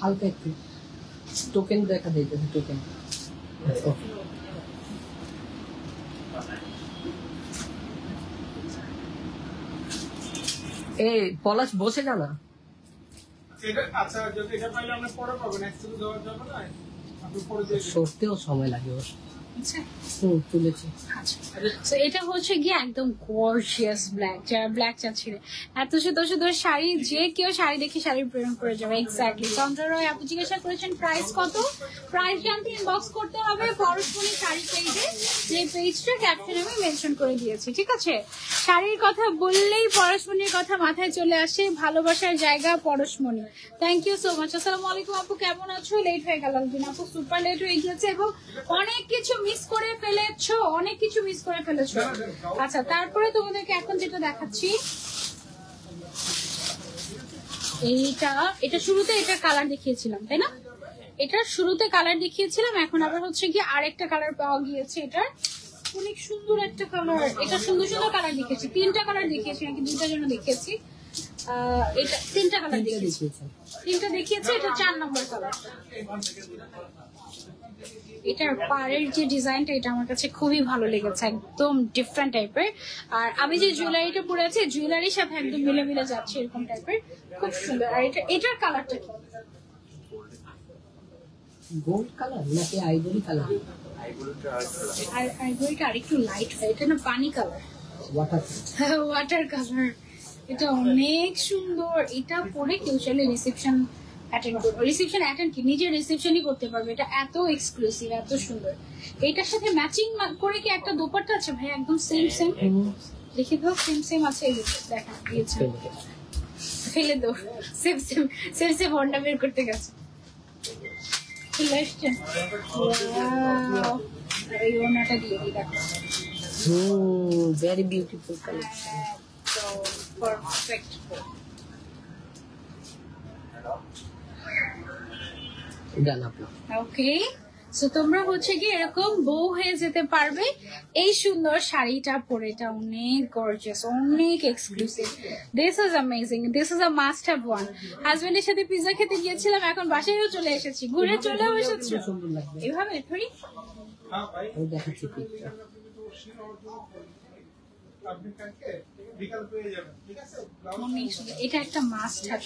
Speaker 2: হালকা, একটু টোকেন দেখা দিতেছে, টোকেন। এই পলাশ বসে যা না।
Speaker 4: আচ্ছা, যদি এটা পাইলে আমরা পরে পাবো, নেক্সট টু দেওয়ার জন্য না, আপনি পরে দিয়ে
Speaker 2: সরতেও সময় লাগে ওর।
Speaker 1: আচ্ছা,
Speaker 2: তুলেছি।
Speaker 1: আচ্ছা, এটা হচ্ছে গিয়ে একদম গর্জিয়াস ব্ল্যাক। যারা ব্ল্যাক চাচ্ছিলেন, এত সুন্দর সুন্দর শাড়ি, যে কেউ শাড়ি দেখে শাড়ি প্রেরণ করে যাবে। এক্স্যাক্টলি। চন্দ্র রয় আপু জিজ্ঞাসা করেছেন প্রাইস কত। প্রাইস জানতে ইনবক্স করতে হবে পরশমণি শাড়ি পেজে, যে পেজটা ক্যাপশনে আমি মেনশন করে দিয়েছি, ঠিক আছে? শাড়ির কথা বললেই পরশমণির কথা মাথায় চলে আসে, ভালোবাসার জায়গা Parashmoni. Thank you so much. আসসালামু আলাইকুম আপু, কেমন আছো? লেট হয়ে গেল একদিন আপু, সুপার লেট হয়ে গিয়েছে এবং অনেক কিছু মিস করে ফেলেছো, অনেক কিছু মিস করে ফেলেছো। আচ্ছা, তারপরে তোমাদেরকে এখন যেটা দেখাচ্ছি, এটা শুরুতে এটা কালার দেখিয়েছিলাম, তাই না? এটার শুরুতে কালার দেখিয়েছিলাম, এখন আবার হচ্ছে কি আরেকটা কালার পাওয়া গিয়েছে। এটার অনেক সুন্দর একটা কালার, এটা সুন্দর সুন্দর কালার দেখিয়েছি, 3টা কালার দেখিয়েছি নাকি 2টার জন্য দেখিয়েছি? এটা 3টা কালার দেখিয়েছি, 3টা দেখিয়েছি, এটা 4 নম্বর কালার। এটার পাড়ের যে ডিজাইনটা, এটা আমার কাছে খুবই ভালো লেগেছে, একদম ডিফারেন্ট টাইপের। আর আমি যে জুয়েলারিটা পরে আছি, জুয়েলারির সাথে একদম মিলে মিলে যাচ্ছে, এরকম টাইপের, খুব সুন্দর। আর এটার কালারটা কি?
Speaker 2: গোল্ড কালার নাকি আইভরি কালার?
Speaker 1: আর আইভরিটা আরেকটু লাইট হয়, এটা না পানি কালার, ওয়াটার কালার। এটা অনেক সুন্দর। এটা পরে কেউ চাইলে রিসেপশন অ্যাটেন্ড করবে, রিসেপশন অ্যাটেন্ড কি নিজের রিসেপশনই করতে পারবে। এটা এত এক্সক্লুসিভ, এত সুন্দর। এটার সাথে ম্যাচিং করে কি একটা দোপাট্টা আছে ভাই, একদম সেম সেম, দেখে দাও, সেম সেম আছে। এই দেখা দিয়েছে, ফেলে দাও, same same same same Honda বের করতে গেছে। এই ওনাটা দিয়ে দিই, দেখো
Speaker 2: ভেরি বিউটিফুল কালেকশন,
Speaker 1: পারফেক্ট। ওকে, সো তোমরা হচ্ছে কি এরকম বউ হয়ে যেতে পারবে এই সুন্দর শাড়িটা পরে। এটা অনেক গর্জিয়াস, অনেক exclusive. This is amazing, this is a must have one. হাজবেন্ডের সাথে পিৎজা খেতে গিয়েছিলাম, এখন বাসায়ও চলে এসেছি, ঘুরে চলেও এসেছি। এভাবে থরি
Speaker 2: দেখাচ্ছি পিকচার,
Speaker 4: আপনি কালকে বিকাল পেয়ে যাবেন, ঠিক আছে?
Speaker 1: এটা একটা মাস্ট হ্যাভ।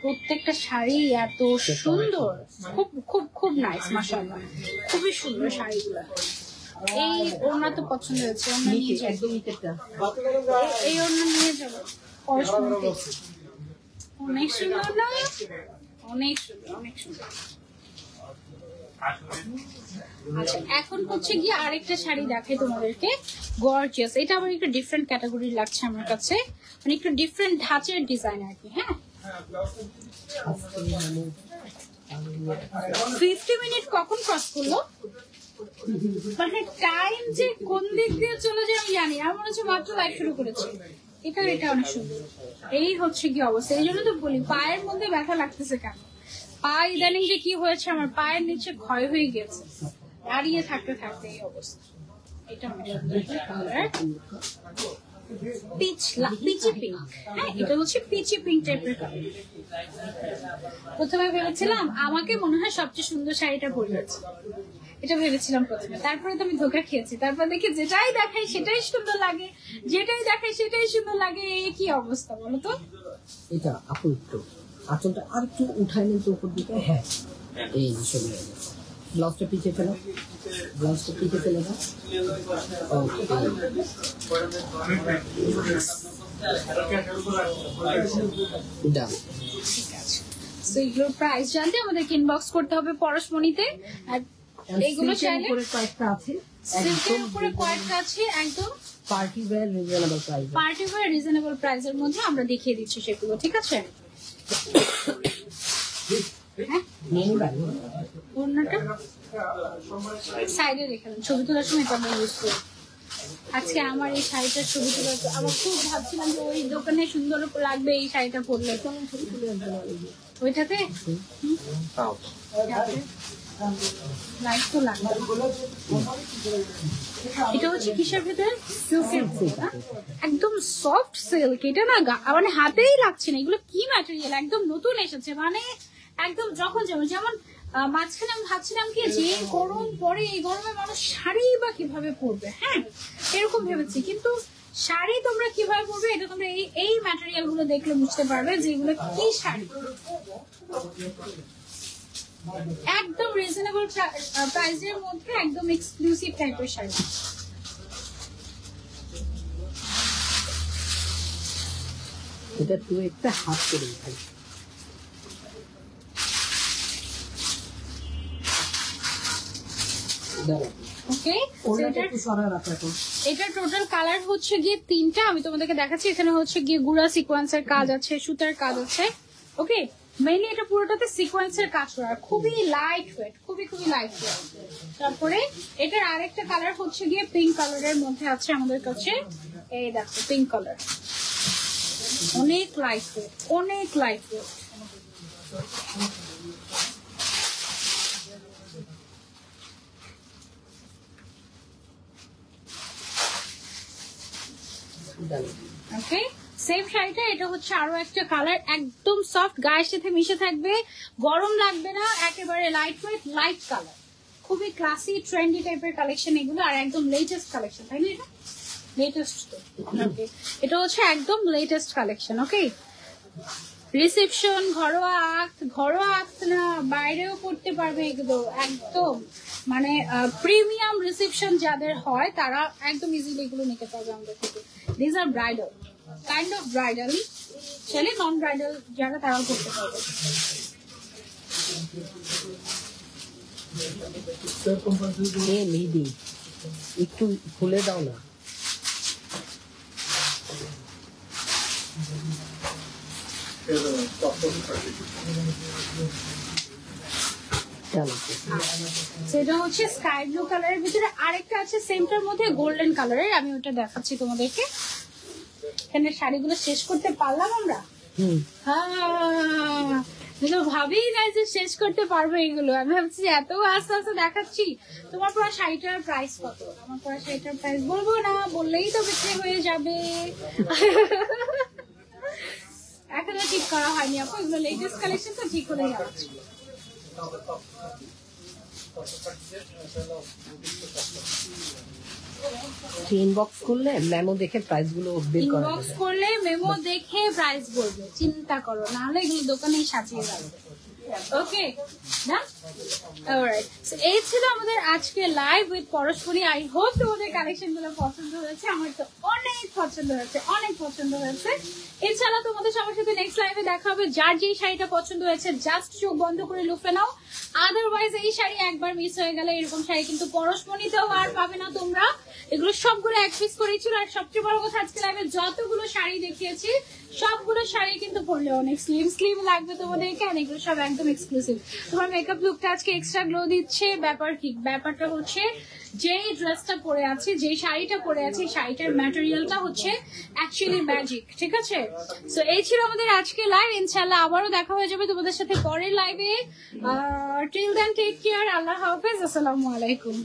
Speaker 1: প্রত্যেকটা শাড়ি এত সুন্দর, খুব খুব খুব নাইস, মাশাআল্লাহ, খুবই সুন্দর শাড়িগুলো। এই ওড়না তো পছন্দ হয়েছে, ওড়না নিয়ে যাবো,
Speaker 2: একদম নিচেরটা
Speaker 1: এই ওড়না নিয়ে যাবো পরশুতে। অনেক সুন্দর না, অনেক সুন্দর, অনেক সুন্দর। আচ্ছা এখন হচ্ছে গিয়ে আরেকটা শাড়ি দেখাই তোমাদেরকে, গর্জিয়াস। এটা আমার একটু ডিফারেন্ট ক্যাটাগরি লাগছে আমার কাছে, মানে একটু ডিফারেন্ট ধাঁচের ডিজাইন আর কি। হ্যাঁ 50 মিনিট কখন ক্রস করলো, মানে টাইম যে কোন দিক দিয়ে চলে যায় আমি জানি। আমার মনে হচ্ছে মাত্র লাইভ শুরু করেছি। এটা অনেক সুন্দর। এই হচ্ছে কি অবস্থা, এই জন্য তো বলি পায়ের মধ্যে ব্যথা লাগতেছে কেন। পা ইদানিং যে কি হয়েছে, আমার পায়ের নিচে ক্ষয় হয়ে গেছে দাঁড়িয়ে থাকতে থাকতে এই অবস্থা। এটা অনেক সুন্দর, পিচি পিঙ্ক। হ্যাঁ এটা হচ্ছে পিচি পিঙ্ক টাইপের কালার। প্রথমে ভেবেছিলাম আমাকে মনে হয় সবচেয়ে সুন্দর শাড়িটা পরিয়েছে, এটা ভেবেছিলাম প্রথমে। তারপরে তো আমি ধোকা খেয়েছি, তারপর দেখি যেটাই দেখাই সেটাই সুন্দর লাগে, যেটাই দেখাই সেটাই সুন্দর লাগে। এই কি অবস্থা বলো তো।
Speaker 2: এটা আপু একটু আঁচলটা আর একটু উঠাই নিন তো উপর দিকে। হ্যাঁ এই যে চলে গেছে। ব্লাউজটা পিছিয়ে ফেলো, ব্লাউজটা পিছিয়ে ফেলে দাও। ওকে ডান।
Speaker 1: ঠিক আছে, সো এগুলোর প্রাইস জানতে আমাদেরকে ইনবক্স করতে হবে পরশমণিতে। আর এইগুলো চাইলে
Speaker 2: কয়েকটা আছে,
Speaker 1: সিল্কের উপরে কয়েকটা আছে একদম
Speaker 2: party wear reasonable price,
Speaker 1: party wear reasonable প্রাইসের মধ্যে আমরা দেখিয়ে দিচ্ছি সেগুলো। ঠিক আছে, হ্যাঁ ওড়নাটা সাইডে রেখে দেন, ছবি তোলার সময় এটা আমরা ইউজ করি। আজকে আমার এই শাড়িটার ছবি তোলা, আমার খুব ভাবছিলাম যে ওই দোকানে সুন্দর লাগবে এই শাড়িটা পরলে। ছবি তুলে ওইটাতে লাইট তো লাগবে। এটা হচ্ছে কিসের ভেতরে, সিল্কের, একদম সফট সিল্ক। এটা না মানে হাতেই লাগছে না, এগুলো কি ম্যাটেরিয়াল, একদম নতুন এসেছে, মানে একদম যখন যেমন মাঝখানে আমি ভাবছিলাম কি যে গরম পরে, এই গরমে মানুষ শাড়ি বা কিভাবে পরবে, হ্যাঁ এরকম ভেবেছি। কিন্তু শাড়ি তোমরা কিভাবে পরবে এটা তোমরা এই ম্যাটেরিয়াল গুলো দেখলে বুঝতে পারবে যে এগুলো কি শাড়ি। একদম রিজনেবল প্রাইসের মধ্যে একদম এক্সক্লুসিভ টাইপের শাড়ি।
Speaker 2: এটা তুই একটা হাত করে ভাই।
Speaker 1: ওকে,
Speaker 2: এটা
Speaker 1: টোটাল কালার হচ্ছে গিয়ে 3টা, আমি তোমাদেরকে দেখাচ্ছি। এখানে হচ্ছে গিয়ে গুড়া সিকোয়েন্সের কাজ আছে, সুতার কাজ আছে। ওকে, মেইনলি এটা পুরোটাতে সিকোয়েন্সের কাজ করা, খুবই লাইট ওয়েট, খুবই লাইট ওয়েট। তারপরে এটার আরেকটা কালার হচ্ছে গিয়ে পিঙ্ক কালারের মধ্যে আছে আমাদের কাছে। এই দেখো পিঙ্ক কালার, অনেক লাইট ওয়েট, অনেক লাইট ওয়েট। ওকে, সেম শাড়িটা, এটা হচ্ছে আরো একটা কালার, একদম সফট, গায়ের সাথে মিশে থাকবে, গরম লাগবে না, একেবারে লাইট ওয়েট, লাইট কালার, খুবই ক্লাসি ট্রেন্ডি টাইপের কালেকশন এগুলো। আর একদম লেটেস্ট কালেকশন, তাই না? এটা লেটেস্ট তো, এটা হচ্ছে একদম লেটেস্ট কালেকশন। ওকে, রিসেপশন, ঘরোয়া আক্ত না বাইরেও করতে পারবে এগুলো, একদম মানে প্রিমিয়াম রিসেপশন যাদের হয় তারা একদম ইজিলি এগুলো নিতে পারবে আমাদের থেকে। This are bridal, kind of bridal, ছেলে নন ব্রাইডাল যারা তারাও করতে পারবে।
Speaker 2: একটু খুলে দাও না।
Speaker 1: সেটা হচ্ছে স্কাই ব্লু কালারের ভিতরে, আরেকটা আছে সেমটার মধ্যে গোল্ডেন কালারের, আমি ওটা দেখাচ্ছি তোমাদেরকে। এখানে শাড়িগুলো শেষ করতে পারলাম আমরা, হ্যাঁ ভাবেই না যে শেষ করতে পারবো এগুলো। আমি ভাবছি এত আস্তে আস্তে দেখাচ্ছি। তোমার পরা শাড়িটার প্রাইস কত? আমার পরা শাড়িটার প্রাইস বলবো না, বললেই তো বিক্রি হয়ে যাবে। এখনো ঠিক করা হয়নি আপু, এগুলো লেটেস্ট কালেকশন তো, ঠিক হলে যাচ্ছে।
Speaker 2: ইনবক্স করলে মেমো দেখে প্রাইস গুলো বের করা যাবে।
Speaker 1: ইনবক্স করলে মেমো দেখে প্রাইস বলবে, চিন্তা করো, নাহলে এগুলো দোকানেই সাজিয়ে রাখবে। ওকে না অলরাইট সো এই ছিল আমাদের আজকে লাইভ উইথ পরশমণি। আই হোপ তোমাদের কালেকশন গুলো পছন্দ হয়েছে, আমার তো অনেক পছন্দ হয়েছে, অনেক পছন্দ হয়েছে। ইনশাআল্লাহ তোমাদের সবার সাথে নেক্সট লাইভে দেখা হবে। যার যেই শাড়িটা পছন্দ হয়েছে জাস্ট চোখ বন্ধ করে লুফে নাও, আদারওয়াইজ এই শাড়ি একবার মিস হয়ে গেলে এরকম শাড়ি কিন্তু পরশমণিতেও আর পাবে না তোমরা। এগুলো সবগুলো এক পিস করেই ছিল। আর সবচেয়ে বড় কথা আজকে লাইভে যতগুলো শাড়ি দেখিয়েছি সবগুলো শাড়ি কিন্তু পরলে অনেক স্লিম স্লিম লাগবে তোমাদের। কেন এগুলো সব একদম এক্সক্লুসিভ। তোমার মেকআপ লুকটা আজকে এক্সট্রা গ্লো দিচ্ছে। ব্যাপার কি, ব্যাপারটা হচ্ছে যেই ড্রেসটা পরে আছে, যেই শাড়িটা পরে আছে, শাড়িটার ম্যাটেরিয়ালটা হচ্ছে অ্যাকচুয়ালি ম্যাজিক। ঠিক আছে, সো এই ছিল আমাদের আজকে লাইভ। ইনশাআল্লাহ আবারও দেখা হয়ে যাবে তোমাদের সাথে পরের লাইভে। টিল দেন টেক কেয়ার, আল্লাহ হাফেজ, আসসালামু আলাইকুম।